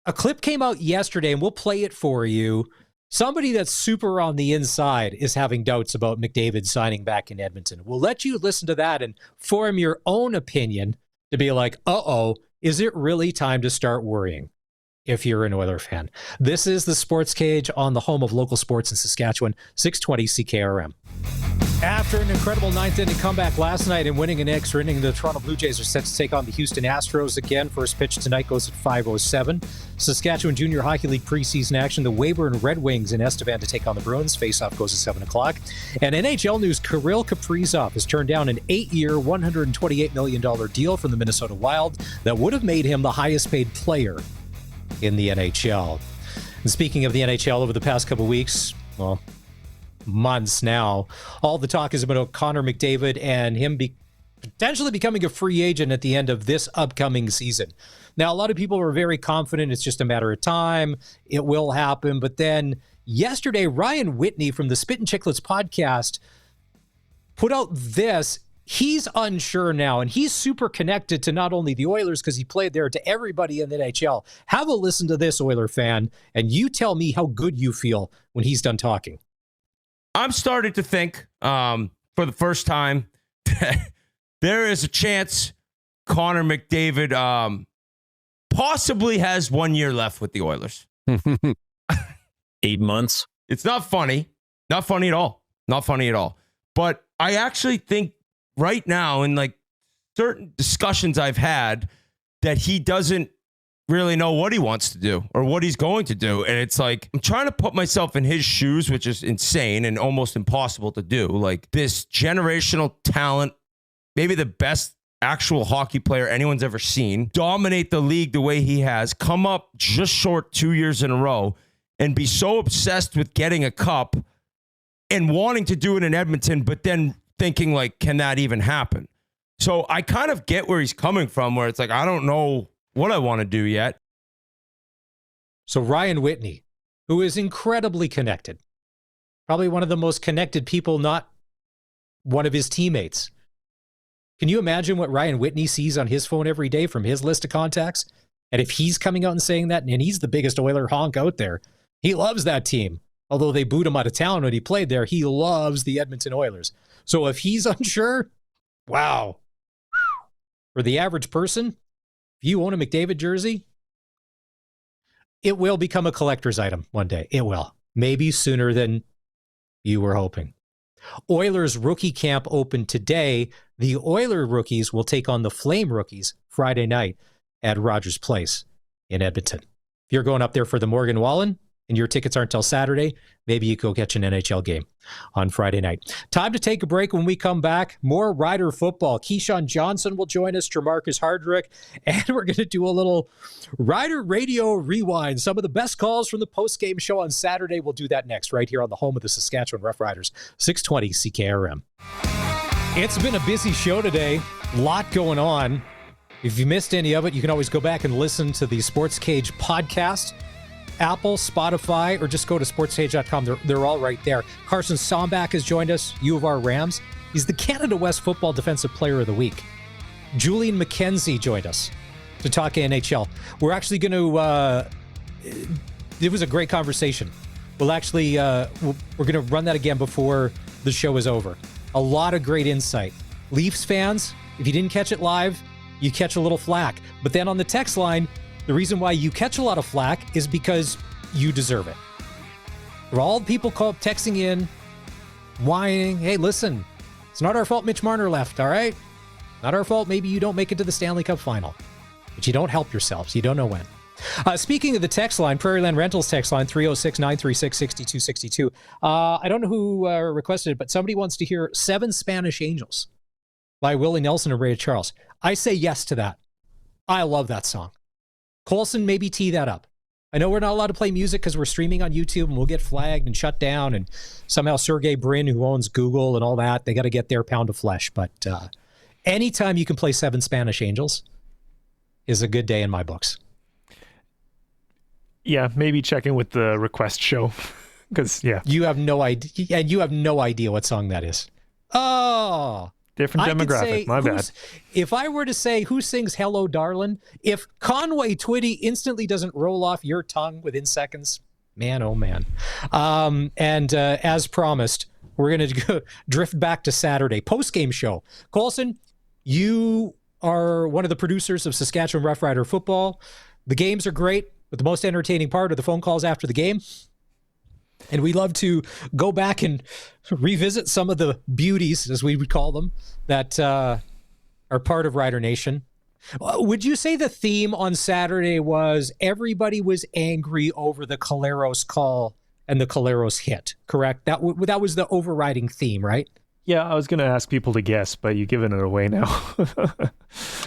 a clip came out yesterday, and we'll play it for you. Somebody that's super on the inside is having doubts about McDavid signing back in Edmonton. We'll let you listen to that and form your own opinion to be like, is it really time to start worrying if you're an Oiler fan? This is the Sports Cage on the home of local sports in Saskatchewan, 620 CKRM. After an incredible ninth-inning comeback last night and winning an extra inning, the Toronto Blue Jays are set to take on the Houston Astros again. First pitch tonight goes at 5:07. Saskatchewan Junior Hockey League preseason action. The Weyburn Red Wings in Estevan to take on the Bruins. Face-off goes at 7 o'clock. And NHL news, Kirill Kaprizov has turned down an 8-year, $128 million deal from the Minnesota Wild that would have made him the highest-paid player in the NHL. And speaking of the NHL, over the past couple weeks, well, months now, all the talk is about Connor McDavid and him potentially becoming a free agent at the end of this upcoming season. Now, a lot of people are very confident it's just a matter of time. It will happen. But then yesterday, Ryan Whitney from the Spit and Chicklets podcast put out this. He's unsure now, and he's super connected to not only the Oilers because he played there, to everybody in the NHL. Have a listen to this, Oiler fan, and you tell me how good you feel when he's done talking. I'm starting to think, for the first time, there is a chance Connor McDavid possibly has 1 year left with the Oilers. 8 months. It's not funny. Not funny at all. Not funny at all. But I actually think right now, in like certain discussions I've had, that he doesn't really know what he wants to do or what he's going to do. And it's like, I'm trying to put myself in his shoes, which is insane and almost impossible to do. Like, this generational talent, maybe the best actual hockey player anyone's ever seen, dominate the league the way he has, come up just short 2 years in a row, and be so obsessed with getting a cup and wanting to do it in Edmonton, but then thinking like, can that even happen? So I kind of get where he's coming from, where it's like, I don't know what I want to do yet. So Ryan Whitney, who is incredibly connected, probably one of the most connected people, not one of his teammates. Can you imagine what Ryan Whitney sees on his phone every day from his list of contacts? And if he's coming out and saying that, and he's the biggest Oiler honk out there, he loves that team. Although they booed him out of town when he played there, he loves the Edmonton Oilers. So if he's unsure, wow. For the average person, if you own a McDavid jersey, it will become a collector's item one day. It will. Maybe sooner than you were hoping. Oilers rookie camp opened today. The Oiler rookies will take on the Flame rookies Friday night at Rogers Place in Edmonton. If you're going up there for the Morgan Wallen and your tickets aren't till Saturday, maybe you go catch an NHL game on Friday night. Time to take a break. When we come back, more Rider football. Keyshawn Johnson will join us, Jamarcus Hardrick, and we're going to do a little Rider Radio Rewind. Some of the best calls from the post-game show on Saturday. We'll do that next, right here on the home of the Saskatchewan Roughriders, 620 CKRM. It's been a busy show today. A lot going on. If you missed any of it, you can always go back and listen to the SportsCage podcast. Apple, Spotify, or just go to sportscage.com. They're all right there. Carson Sombach has joined us, U of R Rams. He's the Canada West Football Defensive Player of the Week. Julian McKenzie joined us to talk NHL. We're actually going to, it was a great conversation. We'll actually, we're going to run that again before the show is over. A lot of great insight. Leafs fans, if you didn't catch it live, you catch a little flack. But then on the text line, the reason why you catch a lot of flack is because you deserve it. For all the people texting in, whining, hey, listen, it's not our fault Mitch Marner left, all right? Not our fault maybe you don't make it to the Stanley Cup final. But you don't help yourselves. You don't know when. Speaking of the text line, Prairieland Rentals text line, 306-936-6262. I don't know who requested it, but somebody wants to hear 7 Spanish Angels by Willie Nelson and Ray Charles. I say yes to that. I love that song. Colson, maybe tee that up. I know we're not allowed to play music because we're streaming on YouTube and we'll get flagged and shut down. And somehow Sergey Brin, who owns Google and all that, they got to get their pound of flesh. But anytime you can play 7 Spanish Angels is a good day in my books. Yeah, maybe checking with the request show. Because, yeah. You have no idea. And you have no idea what song that is. Oh, different demographic. My bad. If I were to say who sings Hello, Darlin', if Conway Twitty instantly doesn't roll off your tongue within seconds, man, oh man. And as promised, we're going to drift back to Saturday. Post-game show. Colson, you are one of the producers of Saskatchewan Roughrider football. The games are great, but the most entertaining part are the phone calls after the game. And we love to go back and revisit some of the beauties, as we would call them, that are part of Rider Nation. Would you say the theme on Saturday was everybody was angry over the Caleros call and the Caleros hit, correct? That was the overriding theme, right? Yeah, I was going to ask people to guess, but you've given it away now.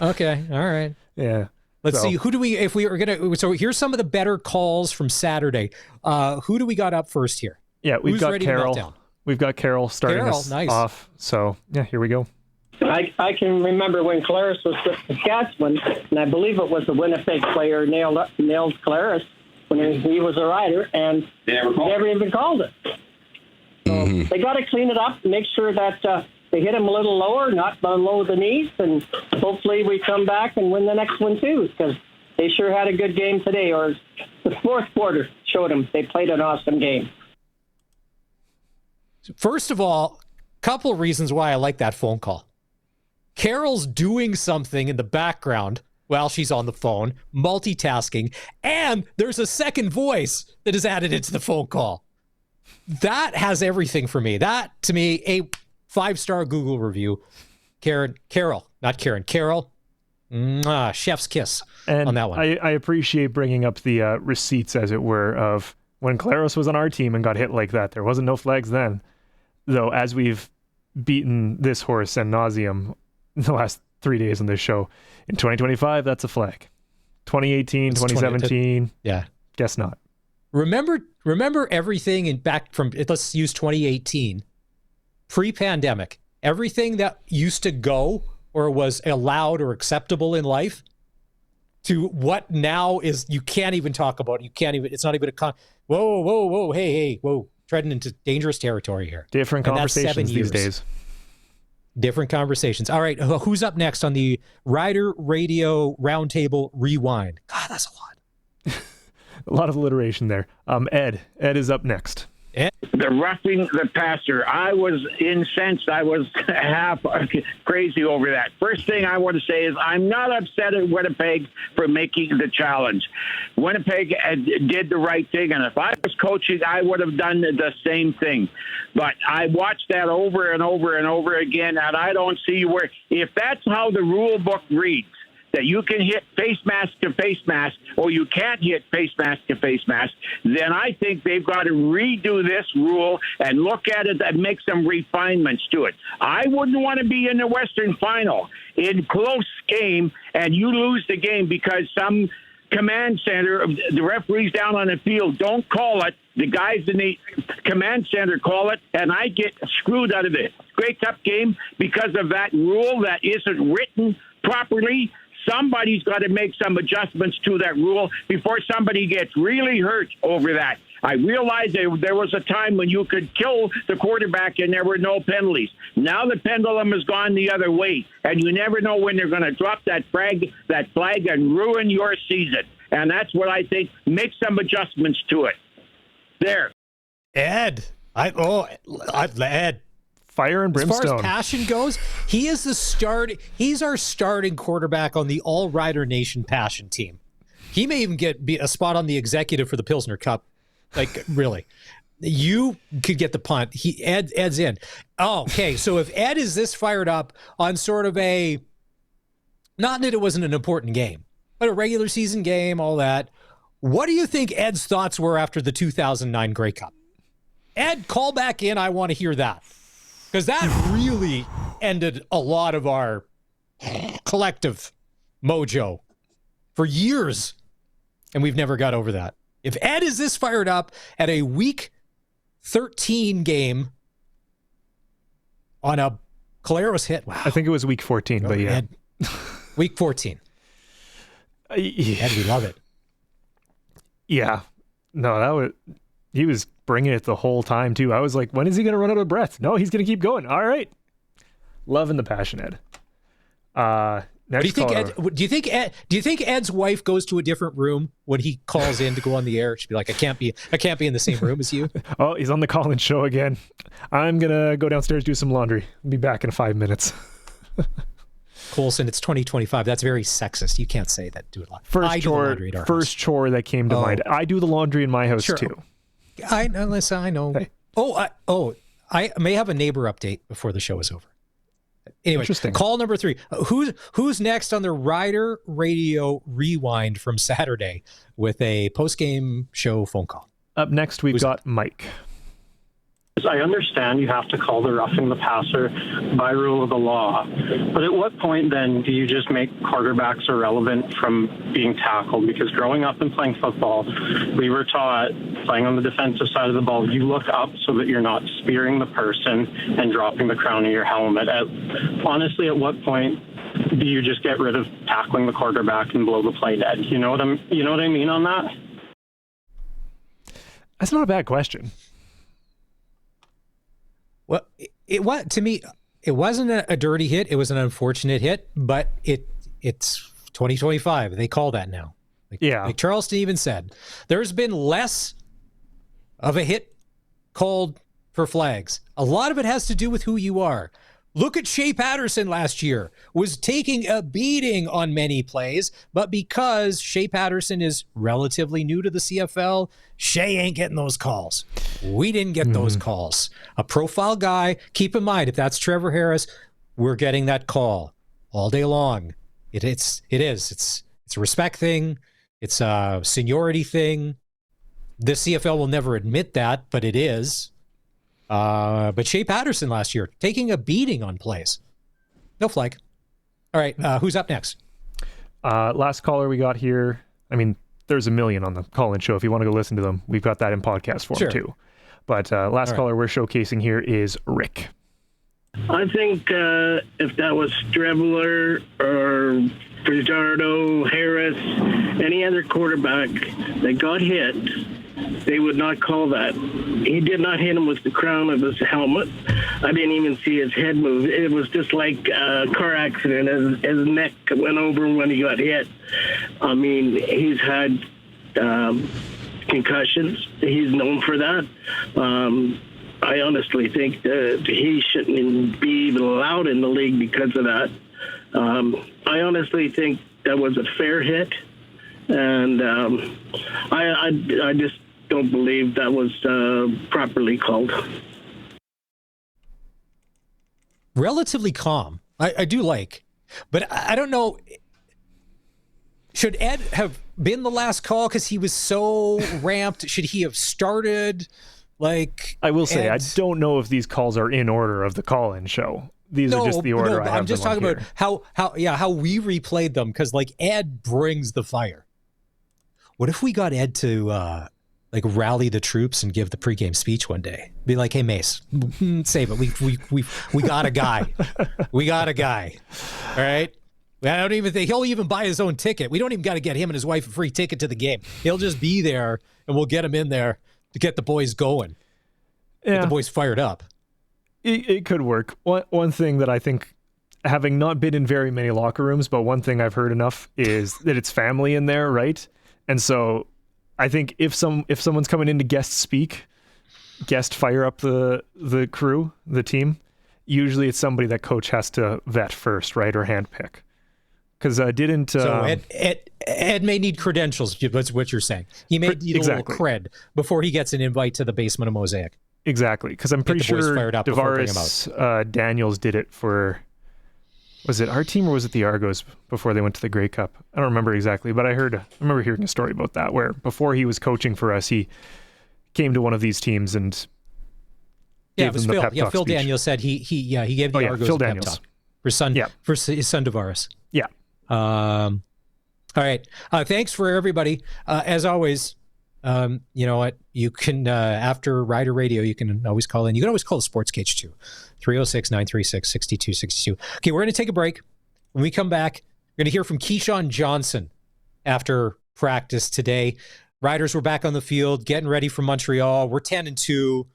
Okay, all right. Yeah. Let's see, who do we, if we were going to, so here's some of the better calls from Saturday. Who do we got up first here? Yeah, we've Who's got ready to melt Carol. down? We've got Carol starting us nice. off. So, yeah, here we go. I can remember when Claris was with Saskatchewan, and I believe it was the Winnipeg player nailed Claris when he was a rider, and never even called it. So they got to clean it up, make sure that they hit him a little lower, not below the knees, and hopefully we come back and win the next one too, because they sure had a good game today, or the fourth quarter showed them they played an awesome game. First of all, couple reasons why I like that phone call. Carol's doing something in the background while she's on the phone, multitasking, and there's a second voice that is added into the phone call. That has everything for me. That, to me, a 5-star Google review. Carol. Chef's kiss on that one. I appreciate bringing up the receipts, as it were, of when Claros was on our team and got hit like that. There wasn't no flags then. Though, as we've beaten this horse ad nauseum in the last 3 days on this show, in 2025, that's a flag. 2018, 2017, yeah, guess not. Remember everything in back from, let's use 2018, pre-pandemic, everything that used to go or was allowed or acceptable in life to what now is, you can't even talk about. You can't even, it's not even whoa, hey, whoa, treading into dangerous territory here. Different conversations these days. Different conversations. All right, who's up next on the Rider Radio Roundtable Rewind? God, that's a lot. A lot of alliteration there. Ed is up next. The roughing the passer. I was incensed. I was half crazy over that. First thing I want to say is I'm not upset at Winnipeg for making the challenge. Winnipeg did the right thing, and if I was coaching, I would have done the same thing. But I watched that over and over and over again, and I don't see where, if that's how the rule book reads, that you can hit face mask to face mask, or you can't hit face mask to face mask, then I think they've got to redo this rule and look at it and make some refinements to it. I wouldn't want to be in the Western Final in close game and you lose the game because some command center, the referees down on the field don't call it. The guys in the command center call it, and I get screwed out of the Grey Cup game because of that rule that isn't written properly. Somebody's got to make some adjustments to that rule before somebody gets really hurt over that. I realize there was a time when you could kill the quarterback and there were no penalties. Now the pendulum has gone the other way, and you never know when they're going to drop that flag and ruin your season. And that's what I think. Make some adjustments to it. There. Ed. Ed. Fire and brimstone. As far as passion goes, he's our starting quarterback on the All Rider Nation passion team. He may even be a spot on the executive for the Pilsner Cup. Like, really. You could get the punt. Ed's in. Oh, okay. So if Ed is this fired up on sort of a, not that it wasn't an important game, but a regular season game, all that, what do you think Ed's thoughts were after the 2009 Grey Cup? Ed, call back in. I want to hear that. Because that really ended a lot of our collective mojo for years. And we've never got over that. If Ed is this fired up at a week 13 game on a Caleros hit, wow. I think it was week 14, but yeah. Ed, week 14. Ed, we love it. Yeah. No, he was bringing it the whole time too. I was like, when is he going to run out of breath? No, he's going to keep going. All right. Loving the passion, Ed. Next do you think Ed's wife goes to a different room when he calls in to go on the air? She'd be like, I can't be in the same room as you. Oh, he's on the call-in show again. I'm going to go downstairs, do some laundry. I'll be back in 5 minutes. Colson, it's 2025. That's very sexist. You can't say that. Do it. First chore that came to mind. I do the laundry in my house too. I know. Listen, I know. Hey. I may have a neighbor update before the show is over. Anyway, Interesting. call number 3. Who's next on the Rider Radio Rewind from Saturday with a post-game show phone call? Up next, we've got Mike. I understand you have to call the roughing the passer by rule of the law, but at what point then do you just make quarterbacks irrelevant from being tackled? Because growing up and playing football, we were taught, playing on the defensive side of the ball, you look up so that you're not spearing the person and dropping the crown of your helmet. Honestly, at what point do you just get rid of tackling the quarterback and blow the play dead? You know what I mean on that? That's not a bad question. Well, to me, it wasn't a dirty hit. It was an unfortunate hit, but it's 2025. They call that now. Like Charleston even said, there's been less of a hit called for flags. A lot of it has to do with who you are. Look at Shea Patterson last year, was taking a beating on many plays, but because Shea Patterson is relatively new to the CFL, Shea ain't getting those calls. We didn't get those calls. A profile guy, keep in mind, if that's Trevor Harris, we're getting that call all day long. It's a respect thing. It's a seniority thing. The CFL will never admit that, but it is. But Shea Patterson last year, taking a beating on plays. No flag. All right, who's up next? Last caller we got here. I mean, there's a million on the call-in show. If you want to go listen to them, we've got that in podcast form too. But last caller we're showcasing here is Rick. I think if that was Strebler or Frizzardo, Harris, any other quarterback that got hit, they would not call that. He did not hit him with the crown of his helmet. I didn't even see his head move. It was just like a car accident. His neck went over when he got hit. I mean, he's had concussions. He's known for that. I honestly think that he shouldn't be even allowed in the league because of that. I honestly think that was a fair hit. And I just don't believe that was properly called. Relatively calm. I do like, but I don't know. Should Ed have been the last call because he was so ramped? Should he have started? I will say, I don't know if these calls are in order of the call-in show. These are just the order I have. I'm just talking about how we replayed them because Ed brings the fire. What if we got Ed to rally the troops and give the pregame speech one day? Be like, hey Mace, save it. We got a guy. We got a guy. All right. I don't even think he'll even buy his own ticket. We don't even got to get him and his wife a free ticket to the game. He'll just be there and we'll get him in there to get the boys going. Get the boys fired up. It could work. One thing that I think, having not been in very many locker rooms, but one thing I've heard enough is that it's family in there, right? And so I think if someone's coming in to guest fire up the crew, the team, usually it's somebody that coach has to vet first, right? Or handpick. Because So Ed may need credentials, that's what you're saying. He may need a little cred before he gets an invite to the basement of Mosaic. Exactly, because I'm pretty sure DeVaris Daniels did it for, was it our team or was it the Argos before they went to the Grey Cup? I don't remember exactly, but I remember hearing a story about that where before he was coaching for us, he came to one of these teams and gave them the pep talk Phil speech. Daniels said he gave the Argos Phil a pep Daniels. talk for his son DeVaris. Yeah. All right. Thanks for everybody. As always, you know what? You can, after Rider Radio, you can always call in. You can always call the SportsCage too. 306-936-6262. Okay, we're going to take a break. When we come back, we're going to hear from Keyshawn Johnson after practice today. Riders were back on the field, getting ready for Montreal. We're 10-2.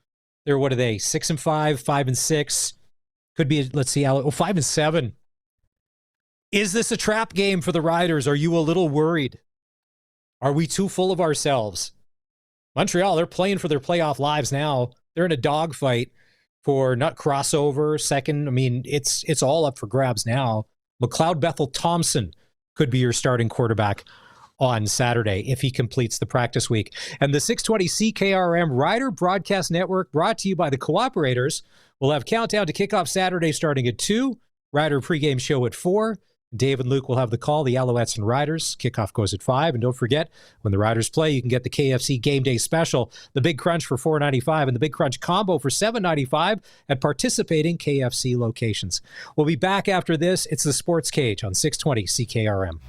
They're, what are they? 6-5, 5-6. Could be, let's see, 5-7. Is this a trap game for the Riders? Are you a little worried? Are we too full of ourselves? Montreal, they're playing for their playoff lives now. They're in a dogfight for not crossover, second. I mean, it's all up for grabs now. McLeod Bethel Thompson could be your starting quarterback. on Saturday if he completes the practice week. And the 620 CKRM Rider Broadcast Network, brought to you by the Cooperators, will have countdown to kickoff Saturday starting at 2, Rider pregame show at 4. Dave and Luke will have the call, the Alouettes and Riders. Kickoff goes at 5. And don't forget, when the Riders play, you can get the KFC Game Day Special, the Big Crunch for $4.95 and the Big Crunch Combo for $7.95 at participating KFC locations. We'll be back after this. It's the Sports Cage on 620 CKRM.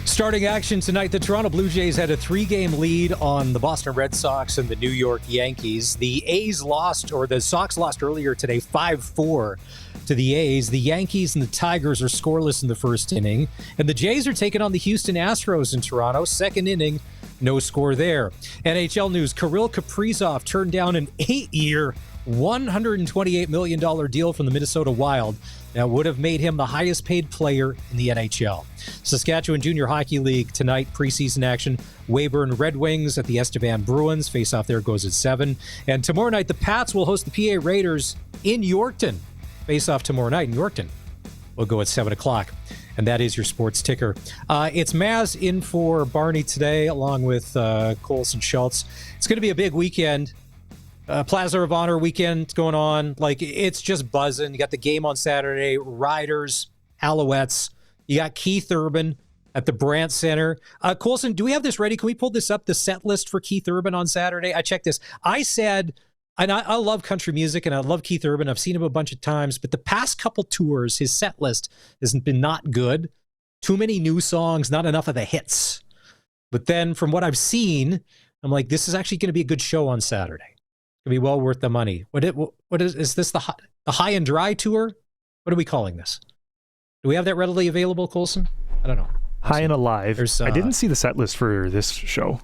Starting action tonight, the Toronto Blue Jays had a 3-game lead on the Boston Red Sox and the New York Yankees. The Sox lost earlier today 5-4 to the A's. The Yankees and the Tigers are scoreless in the first inning. And the Jays are taking on the Houston Astros in Toronto. Second inning, no score there. NHL news, Kirill Kaprizov turned down an 8-year, $128 million deal from the Minnesota Wild. That would have made him the highest paid player in the NHL. Saskatchewan Junior Hockey League tonight, preseason action. Weyburn Red Wings at the Estevan Bruins. Face-off there goes at 7. And tomorrow night, the Pats will host the PA Raiders in Yorkton. Face-off tomorrow night in Yorkton will go at 7 o'clock. And that is your sports ticker. It's Maz in for Barney today, along with Colson Schultz. It's going to be a big weekend. Plaza of Honor weekend going on. Like, it's just buzzing. You got the game on Saturday, Riders, Alouettes. You got Keith Urban at the Brandt Center. Colson, do we have this ready? Can we pull this up, the set list for Keith Urban on Saturday? I checked this. I said, and I love country music and I love Keith Urban. I've seen him a bunch of times, but the past couple tours, his set list has been not good. Too many new songs, not enough of the hits. But then from what I've seen, I'm like, this is actually going to be a good show on Saturday. It'll be well worth the money. What is this, the High and Dry tour? What are we calling this? Do we have that readily available, Colson? I don't know. High and Alive. I didn't see the set list for this show.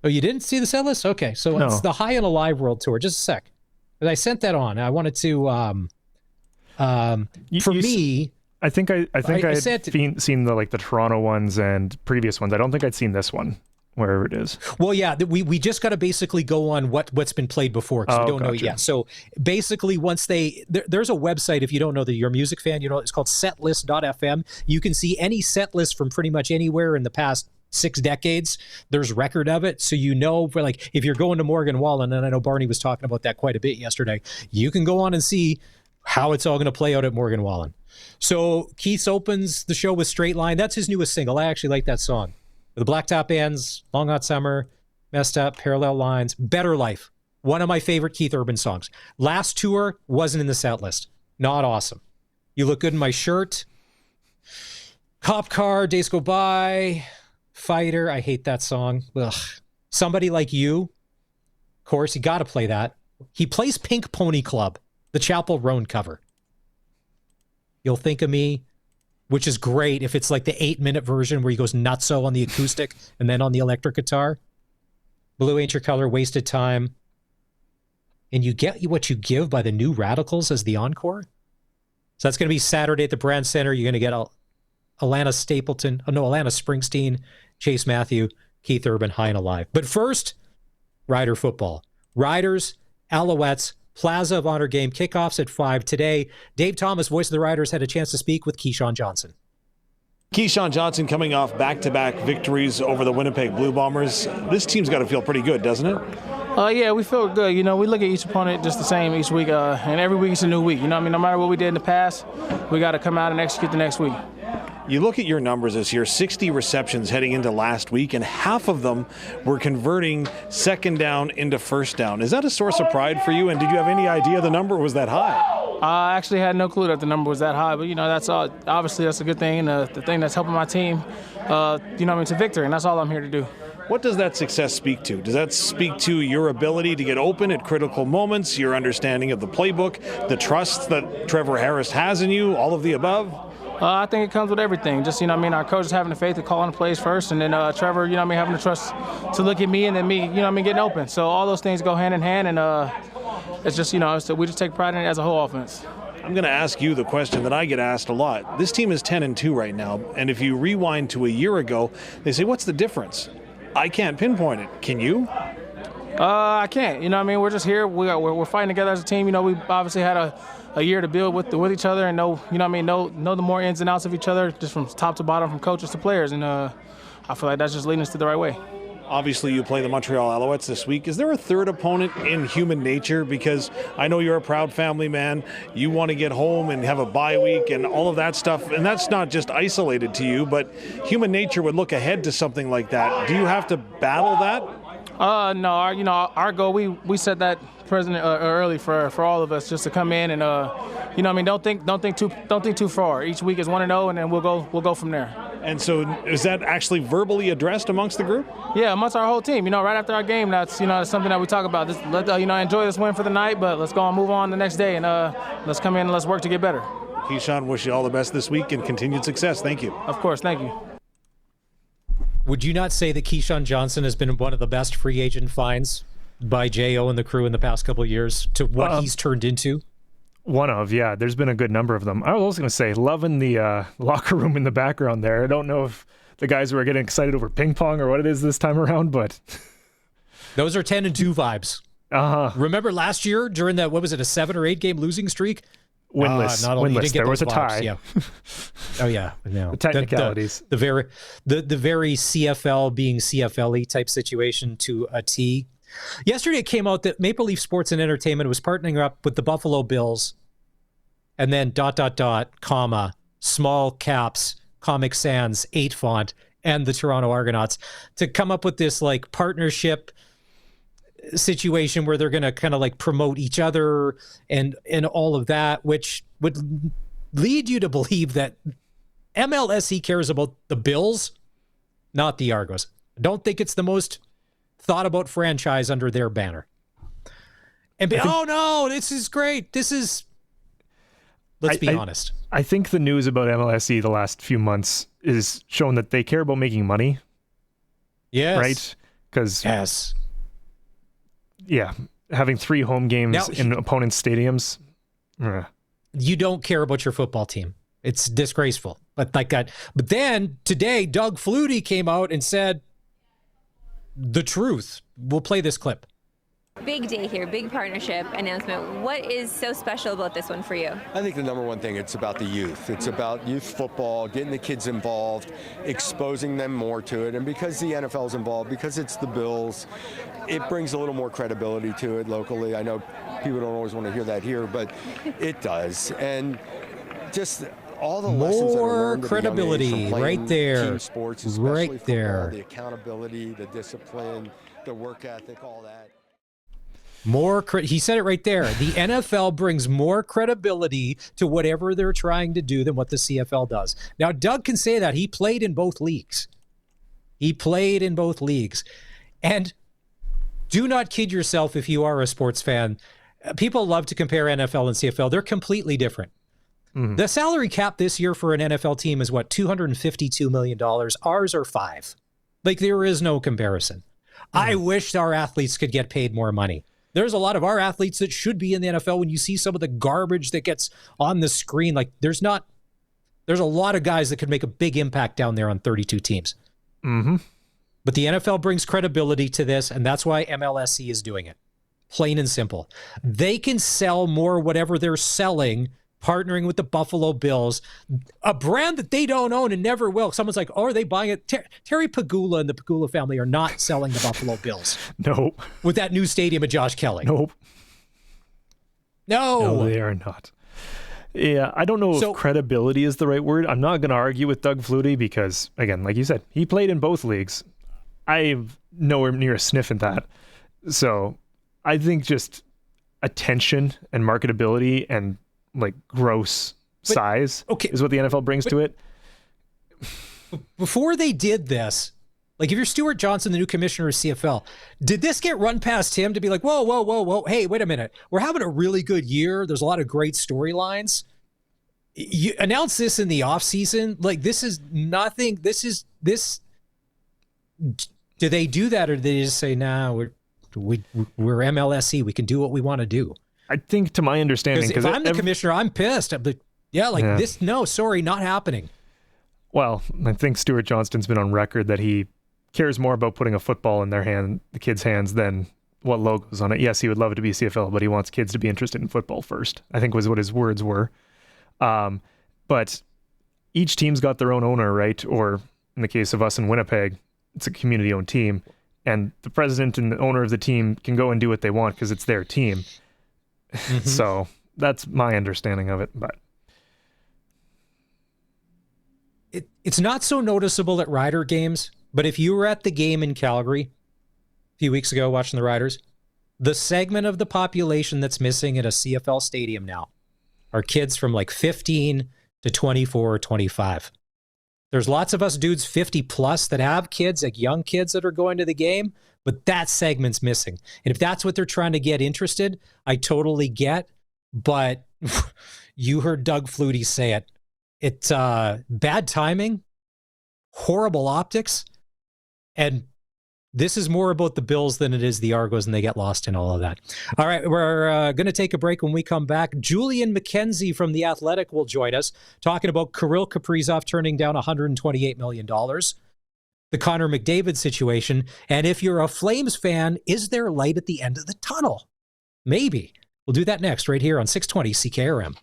Oh, you didn't see the set list? Okay, so no. It's the High and Alive World Tour. Just a sec. But I sent that on. I wanted to, I think I had seen the Toronto ones and previous ones. I don't think I'd seen this one, wherever it is. Well, yeah, we just got to basically go on what's been played before because we don't know yet. So basically, once there's a website, if you don't know that you're a music fan, it's called setlist.fm. You can see any set list from pretty much anywhere in the past 6 decades. There's record of it. So if you're going to Morgan Wallen, and I know Barney was talking about that quite a bit yesterday, you can go on and see how it's all going to play out at Morgan Wallen. So Keith opens the show with Straight Line. That's his newest single. I actually like that song. The Blacktop Bands, Long Hot Summer, Messed Up, Parallel Lines, Better Life. One of my favorite Keith Urban songs. Last tour wasn't in the set list. Not awesome. You Look Good in My Shirt. Cop Car, Days Go By. Fighter, I hate that song. Ugh. Somebody Like You. Of course, you got to play that. He plays Pink Pony Club, the Chapel Roan cover. You'll Think of Me, which is great if it's like the 8-minute version where he goes nutso on the acoustic and then on the electric guitar. Blue Ain't Your Color, Wasted Time. And You Get What You Give by the New Radicals as the encore. So that's going to be Saturday at the Brandt Center. You're going to get Alana Springsteen, Chase Matthew, Keith Urban, High and Alive. But first, Rider football. Riders, Alouettes, Plaza of Honor game kickoffs at 5 today. Dave Thomas, voice of the Riders, had a chance to speak with Keyshawn Johnson. Keyshawn Johnson coming off back-to-back victories over the Winnipeg Blue Bombers. This team's got to feel pretty good, doesn't it? Yeah, we feel good. We look at each opponent just the same each week, and every week is a new week. No matter what we did in the past, we got to come out and execute the next week. You look at your numbers this year, 60 receptions heading into last week, and half of them were converting second down into first down. Is that a source of pride for you, and did you have any idea the number was that high? I actually had no clue that the number was that high, but, that's obviously that's a good thing, and the thing that's helping my team, to victory, and that's all I'm here to do. What does that success speak to? Does that speak to your ability to get open at critical moments, your understanding of the playbook, the trust that Trevor Harris has in you, all of the above? I think it comes with everything. Just, our coaches having the faith to call on the plays first, and then Trevor, having the trust to look at me, and then me, getting open. So all those things go hand in hand, and it's just, we just take pride in it as a whole offense. I'm going to ask you the question that I get asked a lot. This team is 10-2 right now, and if you rewind to a year ago, they say, what's the difference? I can't pinpoint it. Can you? I can't. We're just here. We're fighting together as a team. We obviously had a year to build with each other and know the more ins and outs of each other, just from top to bottom, from coaches to players. And I feel like that's just leading us to the right way. Obviously, you play the Montreal Alouettes this week. Is there a third opponent in human nature? Because I know you're a proud family man. You want to get home and have a bye week and all of that stuff. And that's not just isolated to you, but human nature would look ahead to something like that. Do you have to battle that? No, our goal, we set that early for all of us, just to come in and don't think too far. Each week is 1-0, and then we'll go from there. And so, is that actually verbally addressed amongst the group? Yeah, amongst our whole team. Right after our game, that's something that we talk about. Enjoy this win for the night, but let's go and move on the next day, and let's come in and let's work to get better. Keyshawn, wish you all the best this week and continued success. Thank you. Of course, thank you. Would you not say that Keyshawn Johnson has been one of the best free agent finds by J.O. and the crew in the past couple of years to what he's turned into? Yeah. There's been a good number of them. I was also going to say, loving the locker room in the background there. I don't know if the guys were getting excited over ping pong or what it is this time around, but... Those are 10-2 vibes. Remember last year during that, what was it, a 7 or 8 game losing streak? Winless. There was a tie. Yeah. Oh yeah. No. The technicalities. The very CFL being CFL-y type situation to a T. Yesterday it came out that Maple Leaf Sports and Entertainment was partnering up with the Buffalo Bills, and then ... comma, small caps, Comic Sans 8 font, and the Toronto Argonauts to come up with this like partnership situation where they're going to kind of like promote each other and all of that, which would lead you to believe that MLSE cares about the Bills, not the Argos. I don't think it's the most thought about franchise under their banner. And oh no, this is great. Let's be honest. I think the news about MLSE the last few months is showing that they care about making money. Yes. Right? Because yes. Yeah, having 3 home games in opponents' stadiums. You don't care about your football team. It's disgraceful. But then today, Doug Flutie came out and said the truth. We'll play this clip. Big day here, big partnership announcement. What is so special about this one for you? I think the number one thing, it's about the youth. It's about youth football, getting the kids involved, exposing them more to it. And because the NFL's involved, because it's the Bills, it brings a little more credibility to it locally. I know people don't always want to hear that here, but it does. And just all the lessons that are learned credibility right there. Team sports, especially right football, there. The accountability, the discipline, the work ethic, all that. He said it right there. The NFL brings more credibility to whatever they're trying to do than what the CFL does. Now, Doug can say that. He played in both leagues. And do not kid yourself if you are a sports fan. People love to compare NFL and CFL. They're completely different. Mm-hmm. The salary cap this year for an NFL team is what, $252 million. Ours are $5 million. Like, there is no comparison. Mm-hmm. I wish our athletes could get paid more money. There's a lot of our athletes that should be in the NFL. When you see some of the garbage that gets on the screen, like there's a lot of guys that could make a big impact down there on 32 teams. Mm-hmm. But the NFL brings credibility to this, and that's why MLSE is doing it. Plain and simple. They can sell more whatever they're selling, partnering with the Buffalo Bills, a brand that they don't own and never will. Someone's like, oh, are they buying it? Terry Pagula and the Pagula family are not selling the Buffalo Bills. Nope. With that new stadium of Josh Kelly. Nope. No, they are not. Yeah, I don't know if credibility is the right word. I'm not going to argue with Doug Flutie because, again, like you said, he played in both leagues. I'm nowhere near a sniff at that. So I think just attention and marketability and like gross size is what the NFL brings to it. Before they did this, like if you're Stuart Johnson, the new commissioner of CFL, did this get run past him to be like, whoa, hey, wait a minute. We're having a really good year. There's a lot of great storylines. You announce this in the off season. Like this is nothing. This. Do they do that or do they just say, nah, we're MLSE. We can do what we want to do. I think, to my understanding, because if I'm the commissioner, I'm pissed. I'm like, this. No, sorry, not happening. Well, I think Stuart Johnston's been on record that he cares more about putting a football in the kids' hands, than what logo's on it. Yes, he would love it to be CFL, but he wants kids to be interested in football first, I think was what his words were. But each team's got their own owner, right? Or in the case of us in Winnipeg, it's a community-owned team, and the president and the owner of the team can go and do what they want because it's their team. Mm-hmm. So that's my understanding of it. But it's not so noticeable at Rider games, but if you were at the game in Calgary a few weeks ago watching the Riders, the segment of the population that's missing at a CFL stadium now are kids from like 15 to 24 or 25. There's lots of us dudes 50 plus that have kids, like young kids that are going to the game, but that segment's missing. And if that's what they're trying to get interested, I totally get. But you heard Doug Flutie say it. It's bad timing, horrible optics, and this is more about the Bills than it is the Argos, and they get lost in all of that. All right, we're going to take a break. When we come back, Julian McKenzie from The Athletic will join us, talking about Kirill Kaprizov turning down $128 million, the Connor McDavid situation, and if you're a Flames fan, is there light at the end of the tunnel? Maybe. We'll do that next, right here on 620 CKRM.